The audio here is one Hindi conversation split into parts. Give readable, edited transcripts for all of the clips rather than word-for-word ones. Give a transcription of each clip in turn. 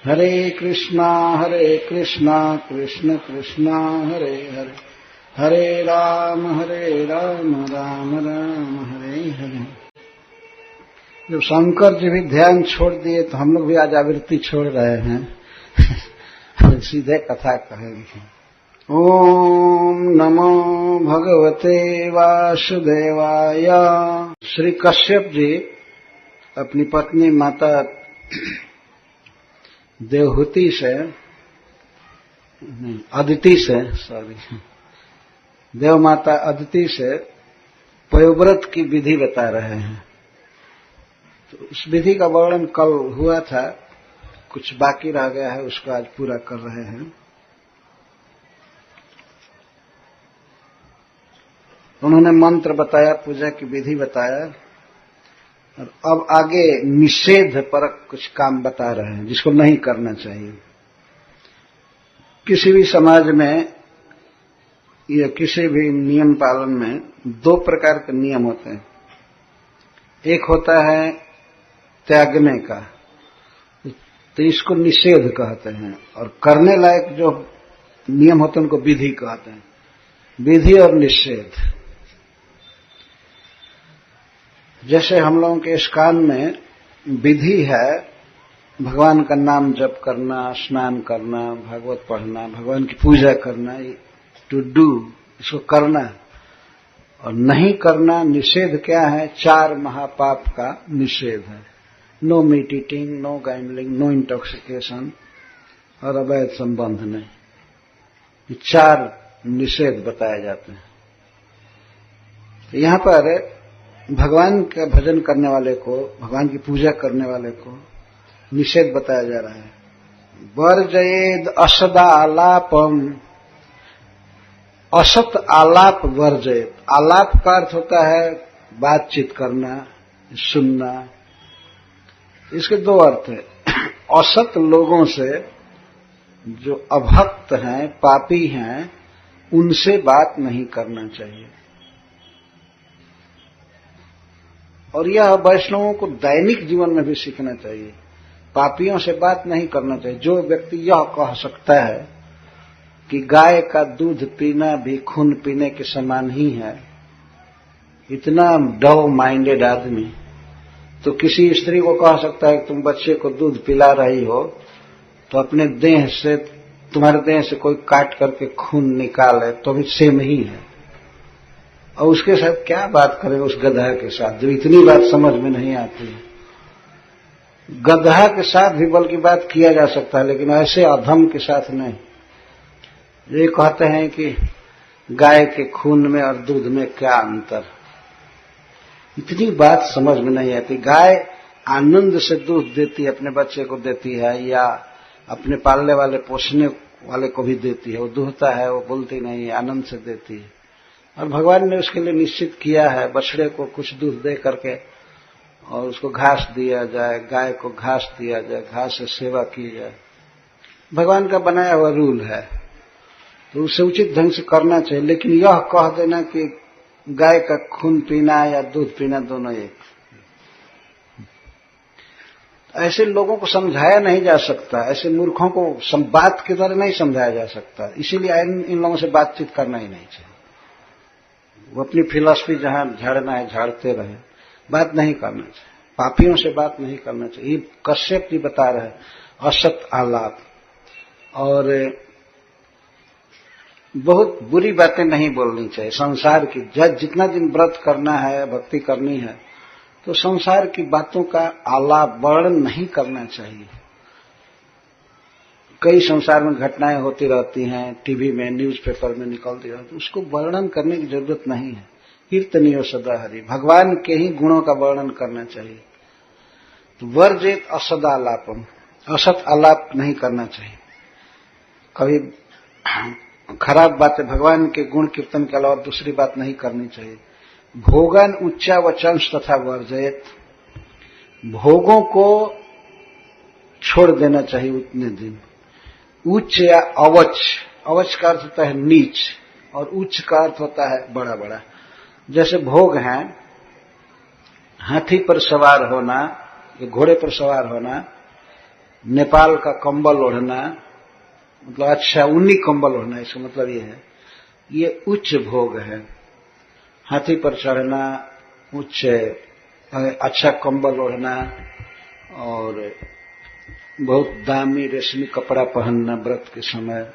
हरे कृष्णा कृष्ण कृष्णा हरे हरे, हरे राम राम राम हरे हरे। जब शंकर जी भी ध्यान छोड़ दिए तो हम लोग भी आज आवृत्ति छोड़ रहे हैं। सीधे कथा कहेंगे। ओम नमो भगवते वासुदेवाय। श्री कश्यप जी अपनी पत्नी माता देवहूति से, अदिति से, देव माता अदिति से पयोव्रत की विधि बता रहे हैं। तो उस विधि का वर्णन कल हुआ था, कुछ बाकी रह गया है, उसको आज पूरा कर रहे हैं। उन्होंने मंत्र बताया, पूजा की विधि बताया, और अब आगे निषेध पर कुछ काम बता रहे हैं जिसको नहीं करना चाहिए। किसी भी समाज में या किसी भी नियम पालन में दो प्रकार के नियम होते हैं। एक होता है त्यागने का, तो इसको निषेध कहते हैं, और करने लायक जो नियम होते हैं उनको विधि कहते हैं। विधि और निषेध। जैसे हम लोगों के इस्कान में विधि है भगवान का नाम जप करना, स्नान करना, भागवत पढ़ना, भगवान की पूजा करना, टू डू, इसको करना। और नहीं करना निषेध क्या है? 4 महापाप का निषेध है। No meat eating, no gambling, no intoxication और अवैध संबंध नहीं। ये 4 निषेध बताए जाते हैं। तो यहां पर भगवान का भजन करने वाले को, भगवान की पूजा करने वाले को निषेध बताया जा रहा है। वर्जयेद असदालापम, असत आलाप वर्जयेद। आलाप का अर्थ होता है बातचीत करना, सुनना। इसके 2 अर्थ है। असत लोगों से, जो अभक्त हैं, पापी हैं, उनसे बात नहीं करना चाहिए। और यह वैष्णवों को दैनिक जीवन में भी सीखना चाहिए। पापियों से बात नहीं करना चाहिए। जो व्यक्ति यह कह सकता है कि गाय का दूध पीना भी खून पीने के समान ही है, इतना डव माइंडेड आदमी तो किसी स्त्री को कह सकता है कि तुम बच्चे को दूध पिला रही हो तो अपने देह से, तुम्हारे देह से कोई काट करके खून निकाले तो भी सेम ही है। और उसके साथ क्या बात करेगा उस गधा के साथ, जो इतनी बात समझ में नहीं आती है। गधा के साथ भी बल्कि बात किया जा सकता है, लेकिन ऐसे अधम के साथ नहीं। ये कहते हैं कि गाय के खून में और दूध में क्या अंतर, इतनी बात समझ में नहीं आती। गाय आनंद से दूध देती है, अपने बच्चे को देती है, या अपने पालने वाले पोसने वाले को भी देती है। वो दूहता है, वो बोलती नहीं, आनंद से देती है। और भगवान ने उसके लिए निश्चित किया है, बछड़े को कुछ दूध दे करके और उसको घास दिया जाए, गाय को घास दिया जाए, घास से सेवा की जाए। भगवान का बनाया हुआ रूल है, तो उसे उचित ढंग से करना चाहिए। लेकिन यह कह देना कि गाय का खून पीना या दूध पीना दोनों एक, ऐसे लोगों को समझाया नहीं जा सकता। ऐसे मूर्खों को बात के द्वारा नहीं समझाया जा सकता। इसीलिए इन लोगों से बातचीत करना ही नहीं चाहिए। वो अपनी फिलॉसफी जहां झाड़ना है झाड़ते रहे, बात नहीं करना चाहिए। पापियों से बात नहीं करना चाहिए। ये कश्यप जी बता रहे हैं, असत आलाप। और बहुत बुरी बातें नहीं बोलनी चाहिए संसार की। जितना दिन व्रत करना है, भक्ति करनी है, तो संसार की बातों का आलाप वर्णन नहीं करना चाहिए। कई संसार में घटनाएं होती रहती हैं, टीवी में, न्यूज़पेपर में निकलती रहती हैं, उसको वर्णन करने की जरूरत नहीं है। कीर्तनीय सदा हरि, भगवान के ही गुणों का वर्णन करना चाहिए। तो वर्जित असदालापम, असत आलाप नहीं करना चाहिए। कभी खराब बातें, भगवान के गुण कीर्तन के अलावा दूसरी बात नहीं करनी चाहिए। भोगन उच्चा वचंस तथा वर्जित, भोगों को छोड़ देना चाहिए उतने दिन। उच्च या अवच, अवच का अर्थ होता है नीच, और उच्च का अर्थ होता है बड़ा बड़ा। जैसे भोग हैं, हाथी पर सवार होना, घोड़े पर सवार होना, नेपाल का कंबल ओढ़ना, मतलब अच्छा ऊनी कंबल ओढ़ना, इसका मतलब ये है, ये उच्च भोग है। हाथी पर चढ़ना, उच्च अच्छा कंबल ओढ़ना और बहुत दामी रेशमी कपड़ा पहनना व्रत के समय,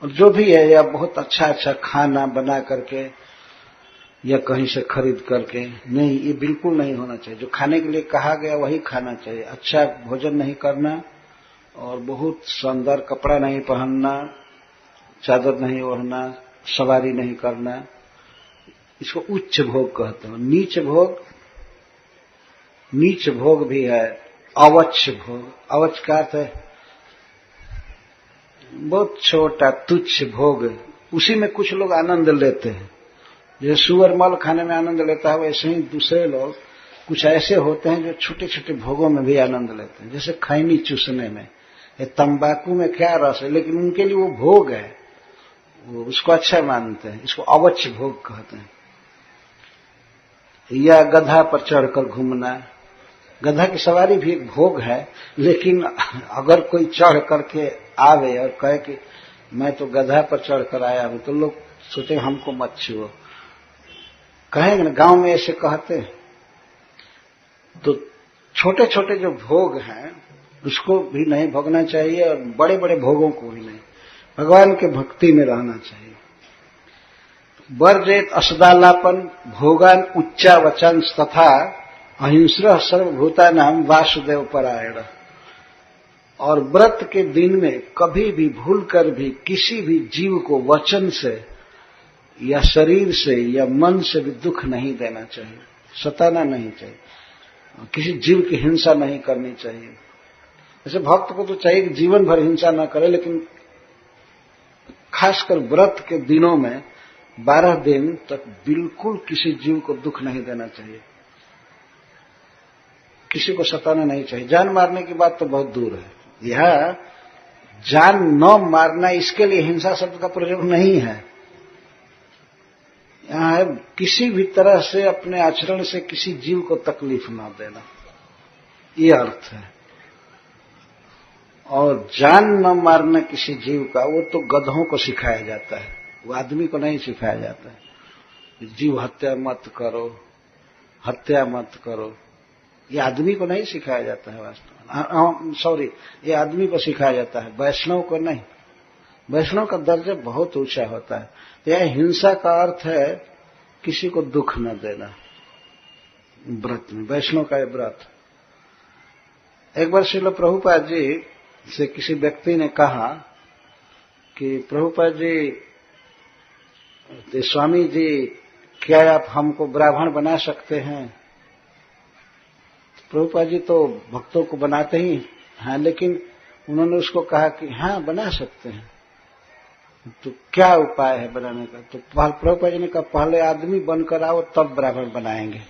और जो भी है, या बहुत अच्छा अच्छा खाना बना करके या कहीं से खरीद करके, नहीं, ये बिल्कुल नहीं होना चाहिए। जो खाने के लिए कहा गया वही खाना चाहिए। अच्छा भोजन नहीं करना और बहुत शानदार कपड़ा नहीं पहनना, चादर नहीं ओढ़ना, सवारी नहीं करना, इसको उच्च भोग कहते हैं। नीच भोग भी है, अवच्छ भोग। अवच्छ का अर्थ है बहुत छोटा तुच्छ भोग, उसी में कुछ लोग आनंद लेते हैं। जैसे सुअर मल खाने में आनंद लेता है, वैसे ही दूसरे लोग कुछ ऐसे होते हैं जो छोटे छोटे भोगों में भी आनंद लेते हैं। जैसे खैनी चूसने में, ये तंबाकू में क्या रस है, लेकिन उनके लिए वो भोग है, वो उसको अच्छा मानते हैं। इसको अवच्छ भोग कहते हैं। या गधा पर चढ़कर घूमना, गधा की सवारी भी एक भोग है, लेकिन अगर कोई चढ़ करके आवे और कहे कि मैं तो गधा पर चढ़कर आया हूं, तो लोग सोचे हमको मत छुओ, कहेंगे ना, गांव में ऐसे कहते हैं। तो छोटे छोटे जो भोग हैं उसको भी नहीं भोगना चाहिए, और बड़े बड़े भोगों को भी नहीं। भगवान के भक्ति में रहना चाहिए। वर्जेत असदालापन भोगान उच्चा वचन तथा अहिंस्र सर्वभूतानाम वासुदेव परायण। और व्रत के दिन में कभी भी भूल कर भी किसी भी जीव को वचन से या शरीर से या मन से भी दुख नहीं देना चाहिए, सताना नहीं चाहिए, किसी जीव की हिंसा नहीं करनी चाहिए। जैसे भक्त को तो चाहिए कि जीवन भर हिंसा न करे, लेकिन खासकर व्रत के दिनों में 12 दिन तक बिल्कुल किसी जीव को दुख नहीं देना चाहिए, किसी को सताना नहीं चाहिए। जान मारने की बात तो बहुत दूर है, यह जान न मारना, इसके लिए हिंसा शब्द का प्रयोग नहीं है। यहां है किसी भी तरह से अपने आचरण से किसी जीव को तकलीफ न देना, ये अर्थ है। और जान न मारना किसी जीव का, वो तो गधों को सिखाया जाता है, वो आदमी को नहीं सिखाया जाता है। जीव हत्या मत करो, हत्या मत करो, ये आदमी को नहीं सिखाया जाता है वास्तव में। सॉरी, ये आदमी को सिखाया जाता है, वैष्णव को नहीं। वैष्णव का दर्जा बहुत ऊंचा होता है। तो यह हिंसा का अर्थ है किसी को दुख न देना व्रत में, वैष्णव का यह व्रत। एक बार श्रील प्रभुपाद जी से किसी व्यक्ति ने कहा कि प्रभुपाद जी, स्वामी जी, क्या आप हमको ब्राह्मण बना सकते हैं? प्रभुपाद जी तो भक्तों को बनाते ही हैं, लेकिन उन्होंने उसको कहा कि हाँ, बना सकते हैं, तो क्या उपाय है बनाने का? तो प्रभुपाद जी ने कहा, पहले आदमी बनकर आओ, तब ब्राह्मण बनाएंगे।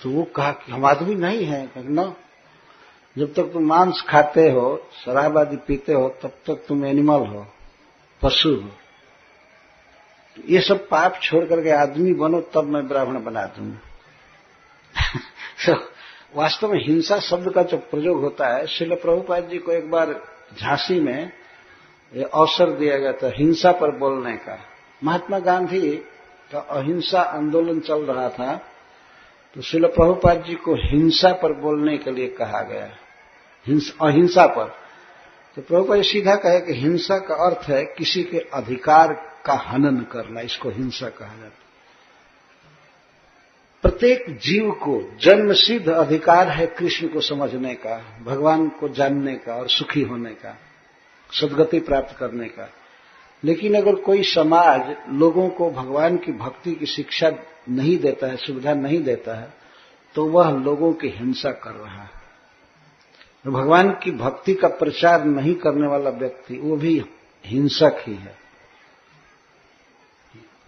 तो वो कहा कि हम आदमी नहीं हैं। न, जब तक तुम मांस खाते हो, शराब आदि पीते हो, तब तक तुम एनिमल हो, पशु हो। ये सब पाप छोड़ करके आदमी बनो, तब मैं ब्राह्मण बना दूंगा। वास्तव में हिंसा शब्द का जो प्रयोग होता है, श्रील प्रभुपाद जी को एक बार झांसी में अवसर दिया गया था हिंसा पर बोलने का। महात्मा गांधी का अहिंसा आंदोलन चल रहा था, तो श्रील प्रभुपाद जी को हिंसा पर बोलने के लिए कहा गया, अहिंसा पर। तो प्रभुपाद जी सीधा कहे कि हिंसा का अर्थ है किसी के अधिकार का हनन करना, इसको हिंसा कहा जाता है। प्रत्येक जीव को जन्मसिद्ध अधिकार है कृष्ण को समझने का, भगवान को जानने का और सुखी होने का, सद्गति प्राप्त करने का। लेकिन अगर कोई समाज लोगों को भगवान की भक्ति की शिक्षा नहीं देता है, सुविधा नहीं देता है, तो वह लोगों की हिंसा कर रहा है। भगवान की भक्ति का प्रचार नहीं करने वाला व्यक्ति, वो भी हिंसक ही है।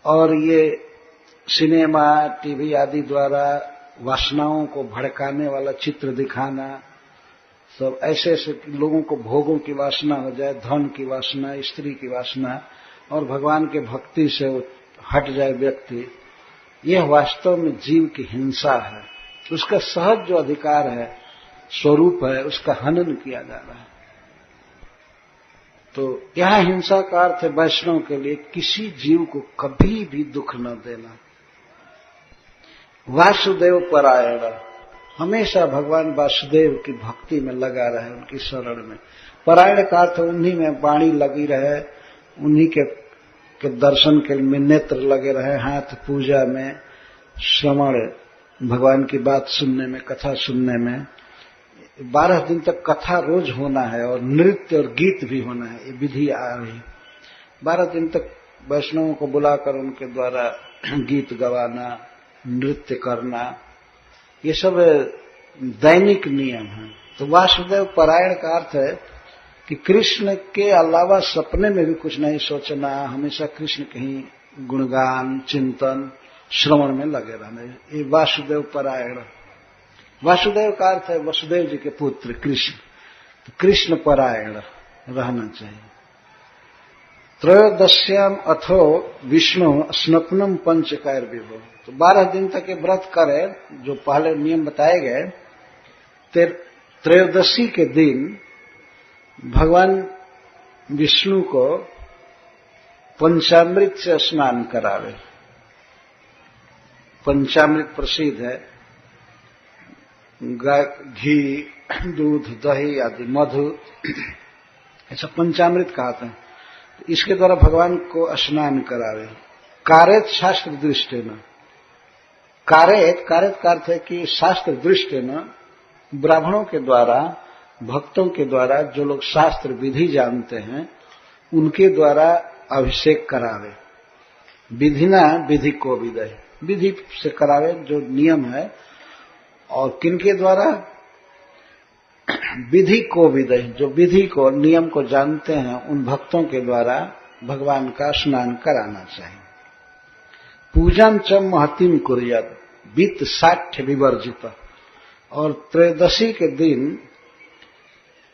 और ये सिनेमा, टीवी आदि द्वारा वासनाओं को भड़काने वाला चित्र दिखाना, सब ऐसे ऐसे लोगों को भोगों की वासना हो जाए, धन की वासना, स्त्री की वासना, और भगवान के भक्ति से हट जाए व्यक्ति, यह वास्तव में जीव की हिंसा है। उसका सहज जो अधिकार है स्वरूप है उसका हनन किया जा रहा है। तो यह हिंसा का अर्थ है वैष्णव के लिए किसी जीव को कभी भी दुख न देना। वासुदेव परायण, हमेशा भगवान वासुदेव की भक्ति में लगा रहे, उनकी शरण में। परायण का अर्थ उन्हीं में वाणी लगी रहे, उन्हीं के दर्शन के में नेत्र लगे रहे, हाथ पूजा में, श्रवण भगवान की बात सुनने में, कथा सुनने में। 12 दिन तक कथा रोज होना है और नृत्य और गीत भी होना है, ये विधि आ रही। 12 दिन तक वैष्णवों को बुलाकर उनके द्वारा गीत गवाना, नृत्य करना, ये सब दैनिक नियम है। तो वासुदेव परायण का अर्थ है कि कृष्ण के अलावा सपने में भी कुछ नहीं सोचना, हमेशा कृष्ण के ही गुणगान, चिंतन, श्रवण में लगे रहना, ये वासुदेव परायण। वासुदेव का अर्थ है वसुदेव जी के पुत्र कृष्ण, तो कृष्ण परायण रहना चाहिए। त्रयोदश्याम अथो विष्णु स्नपनम पंचकायर विभो, तो 12 दिन तक ये व्रत करे, जो पहले नियम बताए गए। त्रयोदशी के दिन भगवान विष्णु को पंचामृत से स्नान करावे। पंचामृत प्रसिद्ध है, घी, दूध, दही आदि, मधु, ऐसा पंचामृत कहते हैं। इसके द्वारा भगवान को स्नान करावे। कारेत शास्त्र दृष्टि न, कारेत का अर्थ है कि शास्त्र दृष्टि न, ब्राह्मणों के द्वारा, भक्तों के द्वारा, जो लोग शास्त्र विधि जानते हैं उनके द्वारा अभिषेक करावे। विधिना विधि को विदय, विधि से करावे जो नियम है। और किनके द्वारा? विधि को विदय, जो विधि को, नियम को जानते हैं, उन भक्तों के द्वारा भगवान का स्नान कराना चाहिए। पूजन च महतिम कुर्यात् वित्त साठ्य विवर्जित, और त्रयोदशी के दिन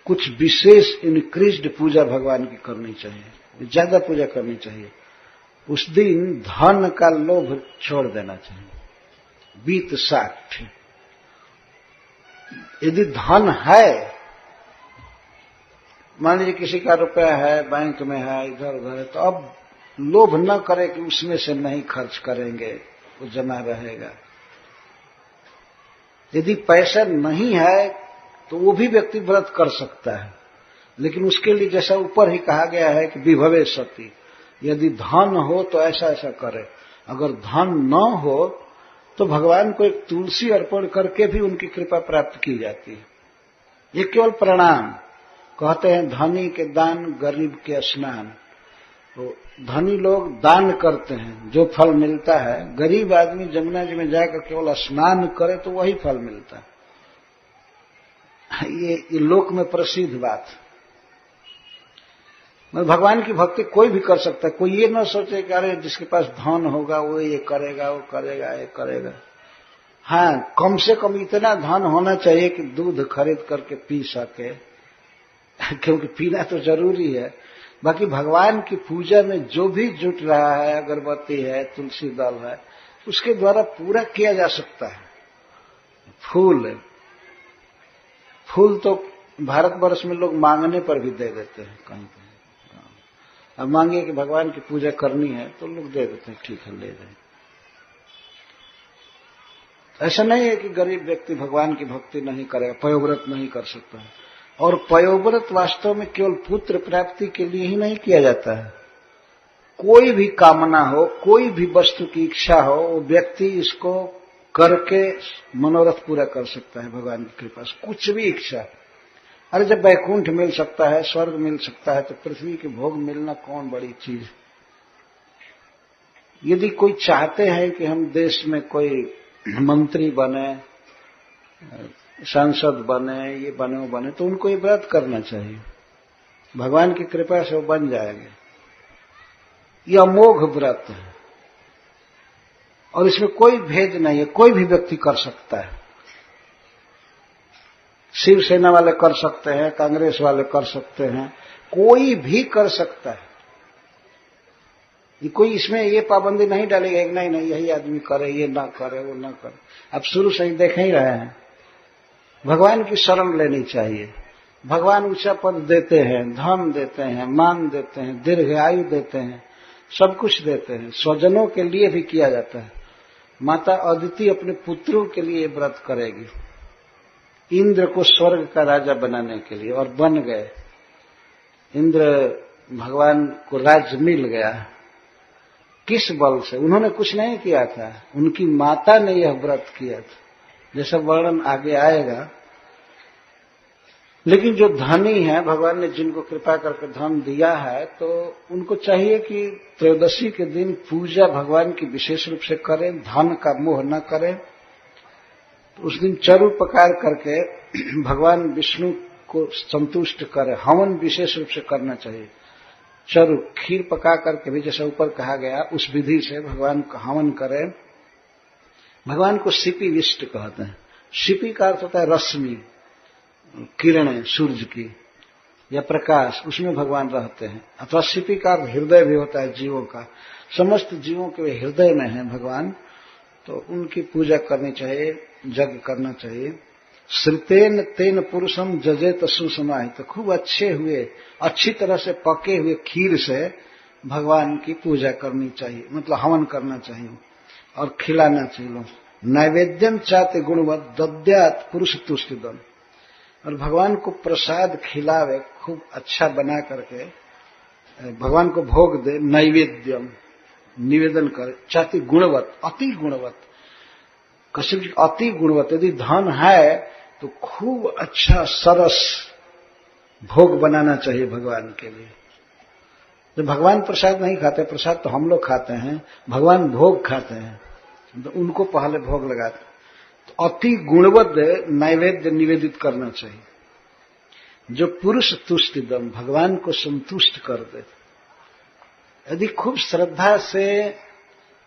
कुछ विशेष इंक्रीज्ड पूजा भगवान की करनी चाहिए, ज्यादा पूजा करनी चाहिए। उस दिन धन का लोभ छोड़ देना चाहिए। वित्त साठ्य, यदि धन है, मान लीजिए किसी का रुपया है, बैंक में है, इधर उधर है, तो अब लोभ न करे कि उसमें से नहीं खर्च करेंगे, वो जमा रहेगा। यदि पैसा नहीं है तो वो भी व्यक्ति व्रत कर सकता है, लेकिन उसके लिए जैसा ऊपर ही कहा गया है कि विभवे सती, यदि धन हो तो ऐसा ऐसा करे। अगर धन न हो तो भगवान को एक तुलसी अर्पण करके भी उनकी कृपा प्राप्त की जाती है। ये केवल प्रणाम। कहते हैं धनी के दान, गरीब के स्नान। तो धनी लोग दान करते हैं, जो फल मिलता है, गरीब आदमी जमुना जी में जाकर केवल स्नान करे तो वही फल मिलता है। ये लोक में प्रसिद्ध बात। भगवान की भक्ति कोई भी कर सकता है। कोई ये न सोचे कि अरे जिसके पास धन होगा वो ये करेगा, वो करेगा, ये करेगा। हाँ, कम से कम इतना धन होना चाहिए कि दूध खरीद करके पी सके, क्योंकि पीना तो जरूरी है। बाकी भगवान की पूजा में जो भी जुट रहा है, अगरबत्ती है, तुलसी दल है, उसके द्वारा पूरा किया जा सकता है। फूल तो भारतवर्ष में लोग मांगने पर भी दे देते हैं कहीं कहीं। अब मांगे कि भगवान की पूजा करनी है तो लोग दे देते हैं, ठीक है ले जाए। ऐसा नहीं है कि गरीब व्यक्ति भगवान की भक्ति नहीं करेगा, पयोव्रत नहीं कर सकता है। और पयोव्रत वास्तव में केवल पुत्र प्राप्ति के लिए ही नहीं किया जाता है। कोई भी कामना हो, कोई भी वस्तु की इच्छा हो, वो व्यक्ति इसको करके मनोरथ पूरा कर सकता है भगवान की कृपा से। कुछ भी इच्छा, अरे जब वैकुंठ मिल सकता है, स्वर्ग मिल सकता है, तो पृथ्वी के भोग मिलना कौन बड़ी चीज। यदि कोई चाहते हैं कि हम देश में कोई मंत्री बने, सांसद बने, ये बने वो बने, तो उनको ये व्रत करना चाहिए। भगवान की कृपा से वो बन जाएंगे। ये अमोघ व्रत है और इसमें कोई भेद नहीं है, कोई भी व्यक्ति कर सकता है। शिवसेना वाले कर सकते हैं, कांग्रेस वाले कर सकते हैं, कोई भी कर सकता है। कोई इसमें ये पाबंदी नहीं डालेगा कि नहीं नहीं यही आदमी करे, ये ना करे, वो ना करे। अब शुरू से ही देख ही रहे हैं, भगवान की शरण लेनी चाहिए। भगवान ऊंचा पद देते हैं, धन देते हैं, मान देते हैं, दीर्घ आयु देते हैं, सब कुछ देते हैं। स्वजनों के लिए भी किया जाता है। माता अदिति अपने पुत्रों के लिए व्रत करेगी इंद्र को स्वर्ग का राजा बनाने के लिए, और बन गए। इंद्र भगवान को राज्य मिल गया। किस बल से? उन्होंने कुछ नहीं किया था, उनकी माता ने यह व्रत किया था, जैसा वर्णन आगे आएगा। लेकिन जो धनी है, भगवान ने जिनको कृपा करके धन दिया है, तो उनको चाहिए कि त्रयोदशी के दिन पूजा भगवान की विशेष रूप से करें, धन का मोह न करें। तो उस दिन चरु पकार करके भगवान विष्णु को संतुष्ट करें। हवन विशेष रूप से करना चाहिए। चरु खीर पका करके भी, जैसा ऊपर कहा गया, उस विधि से भगवान का हवन करें। भगवान को शिपी विष्ट कहते हैं। शिपी का अर्थ होता है रश्मि, किरणें सूर्य की या प्रकाश, उसमें भगवान रहते हैं। अथवा शिपी का अर्थ हृदय भी होता है जीवों का। समस्त जीवों के हृदय में है भगवान, तो उनकी पूजा करनी चाहिए, यज्ञ करना चाहिए। श्रुतेन तेन पुरुषम जजेत सुसमाहि, तो खूब अच्छे हुए, अच्छी तरह से पके हुए खीर से भगवान की पूजा करनी चाहिए, मतलब हवन करना चाहिए और खिलाना चाहिए। नैवेद्यम चाते गुणवत दद्यात पुरुष तुष्टिदम, और भगवान को प्रसाद खिलावे, खूब अच्छा बना करके भगवान को भोग दे। नैवेद्यम निवेदन करे, चाहती गुणवत, अति गुणवत। कश्यप जी अति गुणवत, यदि धन है तो खूब अच्छा सरस भोग बनाना चाहिए भगवान के लिए। जब भगवान प्रसाद नहीं खाते, प्रसाद तो हम लोग खाते हैं, भगवान भोग खाते हैं, तो उनको पहले भोग लगाते। तो अति गुणवत नैवेद्य निवेदित करना चाहिए, जो पुरुष तुष्टिदम, भगवान को संतुष्ट कर दे। यदि खूब श्रद्धा से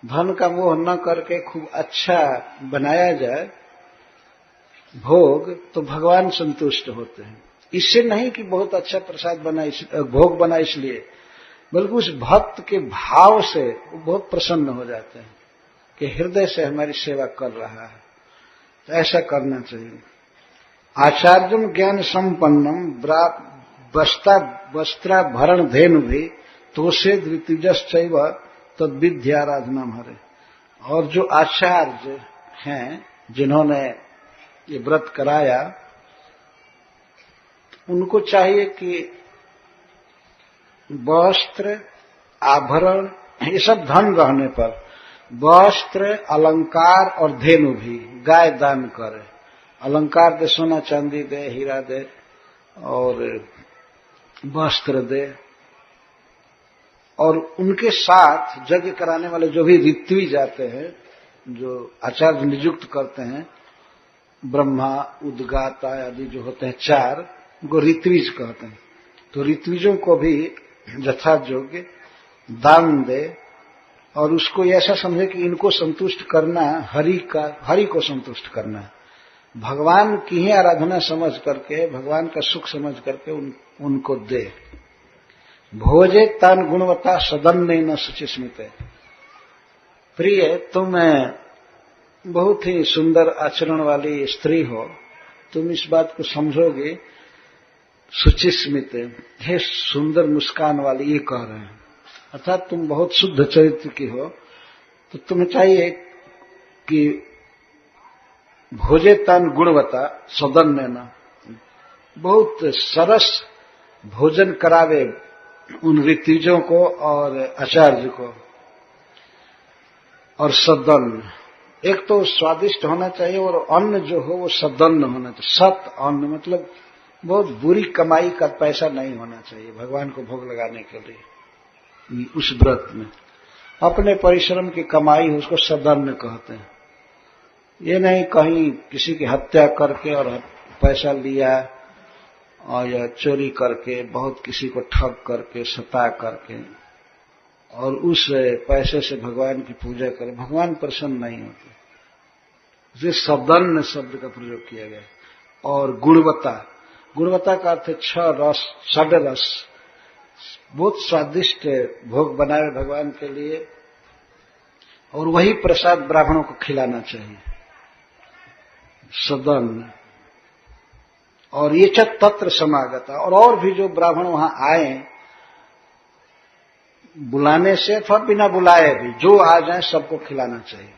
धन का मोह न करके खूब अच्छा बनाया जाए भोग, तो भगवान संतुष्ट होते हैं। इससे नहीं कि बहुत अच्छा प्रसाद बना, भोग बना इसलिए, बल्कि उस भक्त के भाव से वो बहुत प्रसन्न हो जाते हैं कि हृदय से हमारी सेवा कर रहा है। तो ऐसा करना चाहिए। आचार्यम ज्ञान संपन्नम वस्त्राभरण धेनु भी तोषे द्वितीजश्चैव तद विद्याराधना हरे। और जो आचार्य हैं, जिन्होंने ये व्रत कराया, उनको चाहिए कि वस्त्र, आभरण, ये सब धन रहने पर वस्त्र, अलंकार और धेनु भी, गाय दान करे। अलंकार दे, सोना चांदी दे, हीरा दे, और वस्त्र दे। और उनके साथ यज्ञ कराने वाले जो भी ऋत्वी जाते हैं, जो आचार्य नियुक्त करते हैं, ब्रह्मा, उद्गाता आदि जो होते हैं चार, उनको ऋत्विज कहते हैं। तो ऋत्विजों को भी यथायोग्य दान दे, और उसको ऐसा समझे कि इनको संतुष्ट करना हरि को संतुष्ट करना है। भगवान की ही आराधना समझ करके, भगवान का सुख समझ करके उनको दे। भोजे तान गुणवत्ता सदन्य न शुचिस्मिते। प्रिय, तुम बहुत ही सुंदर आचरण वाली स्त्री हो, तुम इस बात को समझोगे। शुचिस्मित, हे सुंदर मुस्कान वाली, ये कह रहे हैं, अर्थात तुम बहुत शुद्ध चरित्र की हो। तो तुम्हें चाहिए कि भोजे तान गुणवत्ता सदन्य न, बहुत सरस भोजन करावे उन ऋत्विजों को और आचार्य को। और सदन, एक तो स्वादिष्ट होना चाहिए, और अन्न जो हो वो सदन्न होना चाहिए। सत अन्न मतलब बहुत बुरी कमाई का पैसा नहीं होना चाहिए भगवान को भोग लगाने के लिए। उस व्रत में अपने परिश्रम की कमाई हो, उसको सदन्न कहते हैं। ये नहीं कहीं किसी की हत्या करके और पैसा लिया, और या चोरी करके, बहुत किसी को ठग करके, सता करके, और उस पैसे से भगवान की पूजा करें, भगवान प्रसन्न नहीं होते। इसे सदन्न शब्द का प्रयोग किया गया। और गुणवत्ता, गुणवत्ता का अर्थ है छह रस, षड्रस, बहुत स्वादिष्ट भोग बनाए भगवान के लिए, और वही प्रसाद ब्राह्मणों को खिलाना चाहिए। सदन, और ये च तत्र समागता, और भी जो ब्राह्मण वहां आए बुलाने से अथवा बिना बुलाए भी जो आ जाए सबको खिलाना चाहिए।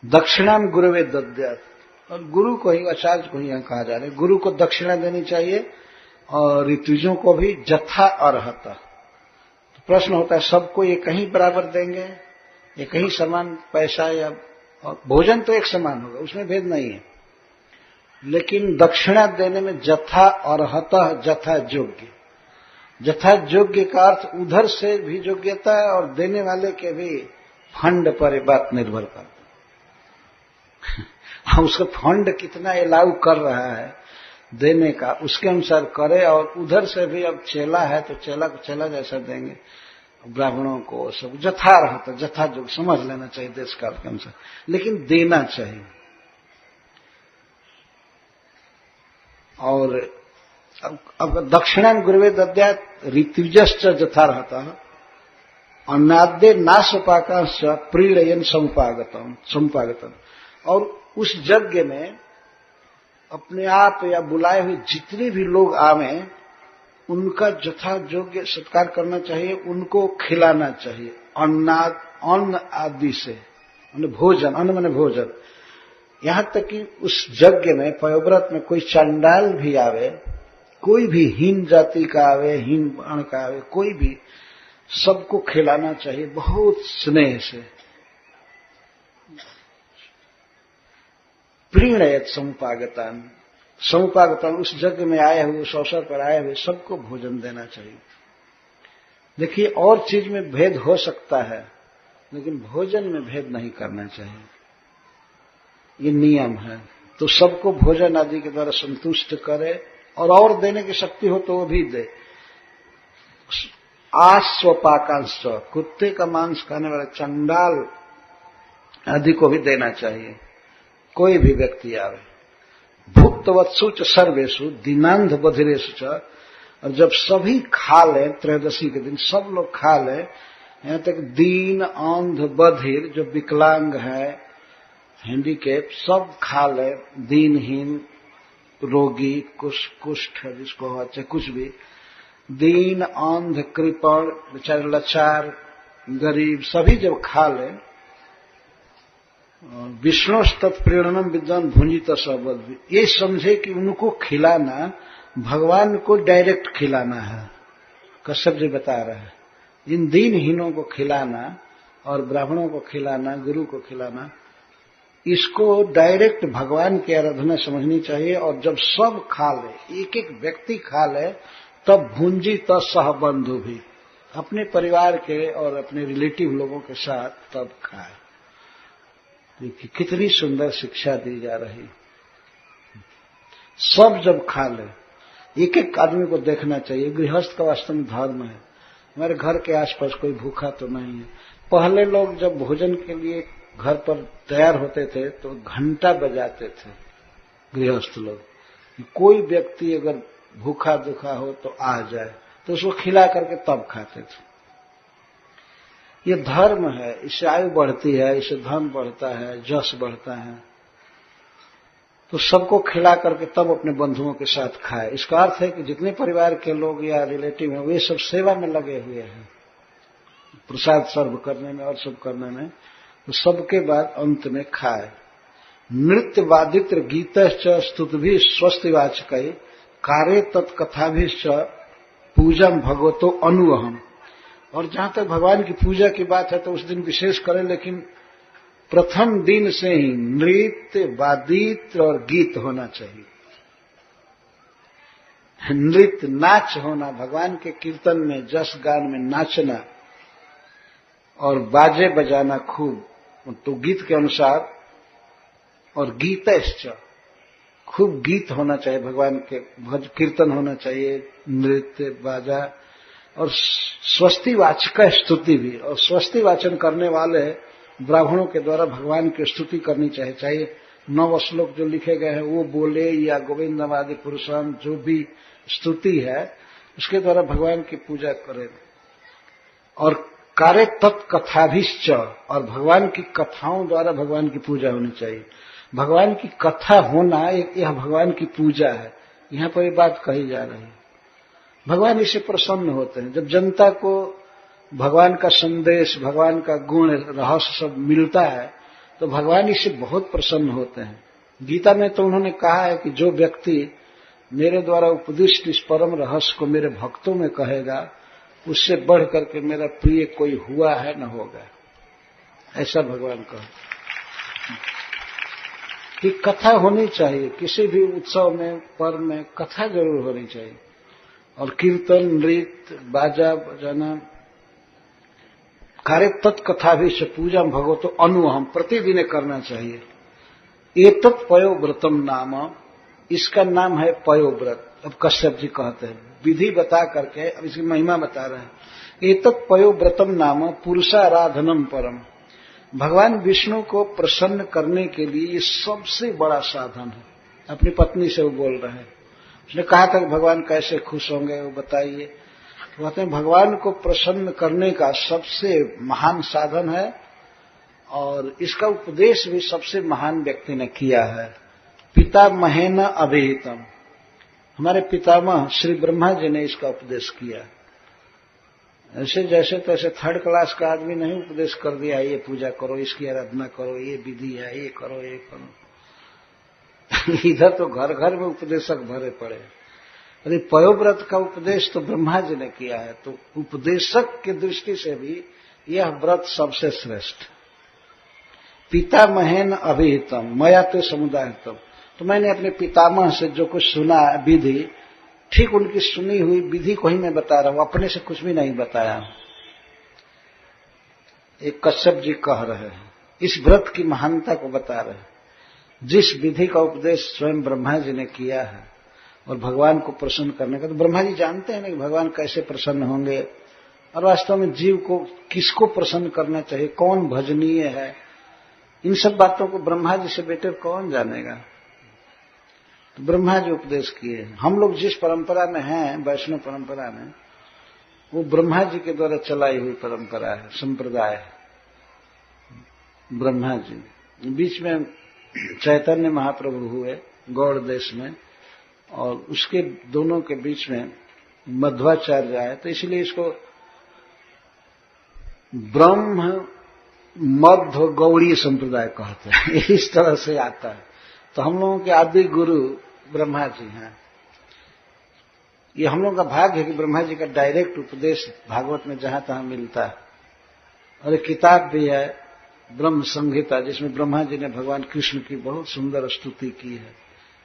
दक्षिणाम गुरुवे दद्यात्, और गुरु को ही, आचार्य को ही यहां कहा जा रहा है, गुरु को दक्षिणा देनी चाहिए और ऋत्विजों को भी जथा अर्हता। तो प्रश्न होता है सबको ये कहीं बराबर देंगे, ये कहीं समान पैसा, या और भोजन तो एक समान होगा, उसमें भेद नहीं है, लेकिन दक्षिणा देने में जथा अर्हता, जथा योग्य। जथा योग्य का अर्थ उधर से भी योग्यता है और देने वाले के भी फंड पर ये बात निर्भर करता है। उसका फंड कितना अलाउ कर रहा है देने का, उसके अनुसार करे, और उधर से भी अब चेला है तो चेला को चेला जैसा देंगे, ब्राह्मणों को सब जथा रहता, जथा जो समझ लेना चाहिए देश काल के अनुसार, लेकिन देना चाहिए। और अब दक्षिणान गुरुवे दद्यात् ऋत्विजश्च जथा रहता है, अन्नाद्य नाशोपाकांश प्रीणयन समुपागतम, और उस यज्ञ में अपने आप या बुलाए हुए जितने भी लोग आवे उनका जथा योग्य सत्कार करना चाहिए, उनको खिलाना चाहिए। अन्न आदि से, भोजन, अन्न माने भोजन, यहां तक कि उस यज्ञ में पयोव्रत में कोई चंडाल भी आवे, कोई भी हीन जाति का आवे, हीन वर्ण का आवे, कोई भी, सबको खिलाना चाहिए बहुत स्नेह से। प्रीणयत समुपागतान, समुपागतान, उस यज्ञ में आए हुए, उस अवसर पर आए हुए सबको भोजन देना चाहिए। देखिए और चीज में भेद हो सकता है, लेकिन भोजन में भेद नहीं करना चाहिए, ये नियम है। तो सबको भोजन आदि के द्वारा संतुष्ट करे, और देने की शक्ति हो तो वो भी दे। आस्वपाकांश, कुत्ते का मांस खाने वाले चंडाल आदि को भी देना चाहिए, कोई भी व्यक्ति आवे। भुक्तवत्सु च सर्वेषु दीनांध बधिरेषु च, और जब सभी खा ले, त्रयोदशी के दिन सब लोग खा ले, यहां तक दीन, अंध, बधिर, जो विकलांग है, हैंडीकेप, सब खा ले, दीनहीन, रोगी, कुष्ठ जिसको हो, चाहे कुछ भी, दीन, अंध, कृपण, बेचारे लाचार, गरीब, सभी जब खा ले, विष्णु तत्प्रेरणम विद्वान भुंजित सबद, ये समझे कि उनको खिलाना भगवान को डायरेक्ट खिलाना है। कश्यप जी बता रहे हैं, इन दीनहीनों को खिलाना और ब्राह्मणों को खिलाना, गुरु को खिलाना, इसको डायरेक्ट भगवान की आराधना समझनी चाहिए। और जब सब खा ले, एक एक व्यक्ति खा ले, तब भुंजी त सहबंधु भी, अपने परिवार के और अपने रिलेटिव लोगों के साथ तब खाए। देखिए कितनी सुंदर शिक्षा दी जा रही। सब जब खा ले, एक एक आदमी को देखना चाहिए। गृहस्थ का वास्तव में धर्म है। हमारे घर के आसपास कोई भूखा तो नहीं है। पहले लोग जब भोजन के लिए घर पर तैयार होते थे तो घंटा बजाते थे गृहस्थ लोग, कोई व्यक्ति अगर भूखा दुखा हो तो आ जाए, तो उसको खिला करके तब खाते थे। ये धर्म है, इससे आयु बढ़ती है, इससे धन बढ़ता है, जस बढ़ता है। तो सबको खिला करके तब अपने बंधुओं के साथ खाए। इसका अर्थ है कि जितने परिवार के लोग या रिलेटिव हैं वे सब सेवा में लगे हुए हैं, प्रसाद सर्व करने में और सब करने में, तो सबके बाद अंत में खाए। नृत्य वादित्र गीतश्च स्तुतिभिः स्वस्तिवाचकै कार्य तत्कथाभिश्च पूजम भगवतो अनुवहम। और जहां तक भगवान की पूजा की बात है तो उस दिन विशेष करें, लेकिन प्रथम दिन से ही नृत्य वादित्र और गीत होना चाहिए। नृत्य नाच होना, भगवान के कीर्तन में, जस गान में नाचना और बाजे बजाना खूब, तो गीत के अनुसार। और गीतश्च, खूब गीत होना चाहिए, भगवान के भज कीर्तन होना चाहिए, नृत्य बाजा। और स्वस्ति वाचक स्तुति भी, और स्वस्ति वाचन करने वाले ब्राह्मणों के द्वारा भगवान की स्तुति करनी चाहिए। चाहे 9 श्लोक जो लिखे गए हैं वो बोले, या गोविंदम आदि पुरुषाम जो भी स्तुति है उसके द्वारा भगवान की पूजा करें। और कार्य तत्कथाभिश्च, और भगवान की कथाओं द्वारा भगवान की पूजा होनी चाहिए। भगवान की कथा होना यह भगवान की पूजा है। यहां पर ये बात कही जा रही है। भगवान इससे प्रसन्न होते हैं। जब जनता को भगवान का संदेश, भगवान का गुण, रहस्य सब मिलता है तो भगवान इससे बहुत प्रसन्न होते हैं। गीता में तो उन्होंने कहा है कि जो व्यक्ति मेरे द्वारा उपदिष्ट इस परम रहस्य को मेरे भक्तों में कहेगा, उससे बढ़ करके मेरा प्रिय कोई हुआ है न होगा, ऐसा भगवान कहा। कि कथा होनी चाहिए, किसी भी उत्सव में, पर्व में कथा जरूर होनी चाहिए। और कीर्तन, नृत्य, बाजा बजाना, कार्य तत्कथा भी से पूजा भगवतो अनुहम प्रतिदिन करना चाहिए। एतत् पयोव्रतम नाम, इसका नाम है पयोव्रत। अब कश्यप जी कहते हैं, विधि बता करके अब इसकी महिमा बता रहे हैं। एतत् पयोव्रतम नाम पुरुषाराधनम परम, भगवान विष्णु को प्रसन्न करने के लिए ये सबसे बड़ा साधन है। अपनी पत्नी से वो बोल रहे हैं। उसने कहा था कि भगवान कैसे खुश होंगे वो बताइए। तो कहते हैं भगवान को प्रसन्न करने का सबसे महान साधन है और इसका उपदेश भी सबसे महान व्यक्ति ने किया है। पितामहेन अभिहितम, हमारे पितामह श्री ब्रह्मा जी ने इसका उपदेश किया। ऐसे जैसे तैसे थर्ड क्लास का आदमी नहीं उपदेश कर दिया, ये पूजा करो, इसकी आराधना करो, ये विधि है, ये करो, ये करो। इधर तो घर घर में उपदेशक भरे पड़े। अरे पयोव्रत का उपदेश तो ब्रह्मा जी ने किया है, तो उपदेशक की दृष्टि से भी यह व्रत सबसे श्रेष्ठ। पितामहेन अभिहितम मया ते समुदायतम, तो मैंने अपने पितामह से जो कुछ सुना विधि, ठीक उनकी सुनी हुई विधि को ही मैं बता रहा हूं, अपने से कुछ भी नहीं बताया। एक कश्यप जी कह रहे हैं, इस व्रत की महानता को बता रहे हैं। जिस विधि का उपदेश स्वयं ब्रह्मा जी ने किया है और भगवान को प्रसन्न करने का, तो ब्रह्मा जी जानते हैं ना कि भगवान कैसे प्रसन्न होंगे और वास्तव में जीव को किसको प्रसन्न करना चाहिए, कौन भजनीय है, इन सब बातों को ब्रह्मा जी से बेटर कौन जानेगा। तो ब्रह्मा जी उपदेश किए। हम लोग जिस परंपरा में हैं, वैष्णव परंपरा में, वो ब्रह्मा जी के द्वारा चलाई हुई परंपरा है, संप्रदाय है। ब्रह्मा जी बीच में चैतन्य महाप्रभु हुए गौड़ देश में, और उसके दोनों के बीच में मध्वाचार्य आए, तो इसलिए इसको ब्रह्म मध्व गौड़ीय संप्रदाय कहते हैं। इस तरह से आता है। तो हम लोगों के आदि गुरु ब्रह्मा जी हैं। ये हम लोगों का भाग्य है कि ब्रह्मा जी का डायरेक्ट उपदेश भागवत में जहां तहां मिलता है। और एक किताब भी है ब्रह्म संहिता, जिसमें ब्रह्मा जी ने भगवान कृष्ण की बहुत सुंदर स्तुति की है।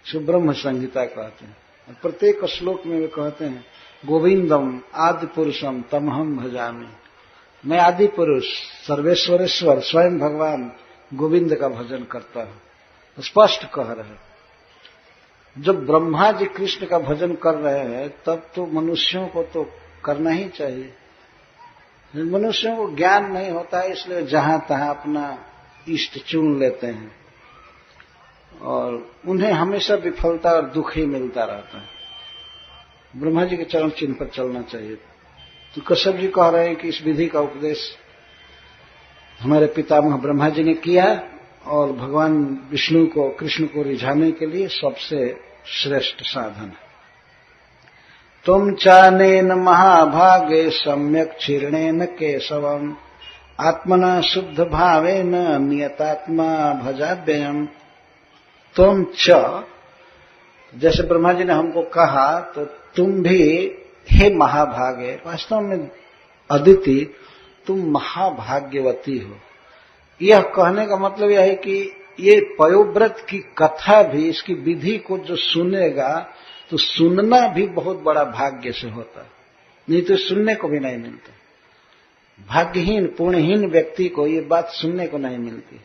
इसको ब्रह्म संहिता कहते हैं। और प्रत्येक श्लोक में वे कहते हैं गोविंदम आदि पुरुषम तमहम भजामि, मैं आदि पुरुष सर्वेश्वरेश्वर स्वयं भगवान गोविंद का भजन करता हूं। स्पष्ट कह रहे हैं। जब ब्रह्मा जी कृष्ण का भजन कर रहे हैं तब तो मनुष्यों को तो करना ही चाहिए। मनुष्यों को ज्ञान नहीं होता है, इसलिए जहां तहां अपना इष्ट चुन लेते हैं और उन्हें हमेशा विफलता और दुख ही मिलता रहता है। ब्रह्मा जी के चरण चिन्ह पर चलना चाहिए। तो कश्यप जी कह रहे हैं कि इस विधि का उपदेश हमारे पितामह ब्रह्मा जी ने किया और भगवान विष्णु को, कृष्ण को रिझाने के लिए सबसे श्रेष्ठ साधन है। तुम चानेन महाभागे सम्यक क्षीर्णेन केशवम आत्मना शुद्ध भावेन नियतात्मा भजाभ्ययम। तुम च, जैसे ब्रह्मा जी ने हमको कहा, तो तुम भी हे महाभागे, वास्तव में अदिति तुम महाभाग्यवती हो। यह कहने का मतलब यह है कि ये पयोव्रत की कथा भी, इसकी विधि को जो सुनेगा तो सुनना भी बहुत बड़ा भाग्य से होता है, नहीं तो सुनने को भी नहीं मिलता। भाग्यहीन पुण्यहीन व्यक्ति को ये बात सुनने को नहीं मिलती।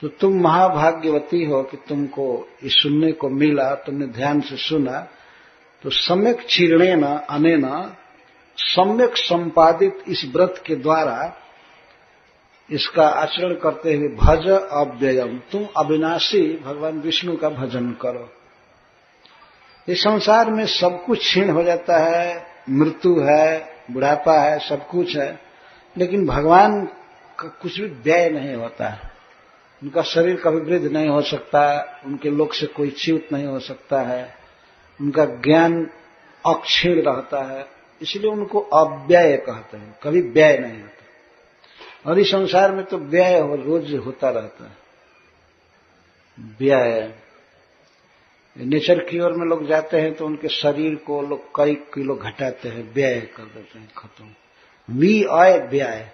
तो तुम महाभाग्यवती हो कि तुमको ये सुनने को मिला, तुमने ध्यान से सुना। तो सम्यक क्षीर्णेन अनेन, सम्यक संपादित इस व्रत के द्वारा इसका आचरण करते हुए भज अव्ययम, तुम अविनाशी भगवान विष्णु का भजन करो। इस संसार में सब कुछ क्षीण हो जाता है, मृत्यु है, बुढ़ापा है, सब कुछ है, लेकिन भगवान का कुछ भी व्यय नहीं होता है। उनका शरीर कभी वृद्ध नहीं हो सकता, उनके लोक से कोई च्युत नहीं हो सकता है, उनका ज्ञान अक्षीण रहता है, इसलिए उनको अव्यय कहते हैं, कभी व्यय नहीं होता। और इस संसार में तो व्यय रोज होता रहता है, व्यय। नेचर की ओर में लोग जाते हैं तो उनके शरीर को लोग कई किलो घटाते हैं, व्यय कर देते हैं, खत्म। व्यय,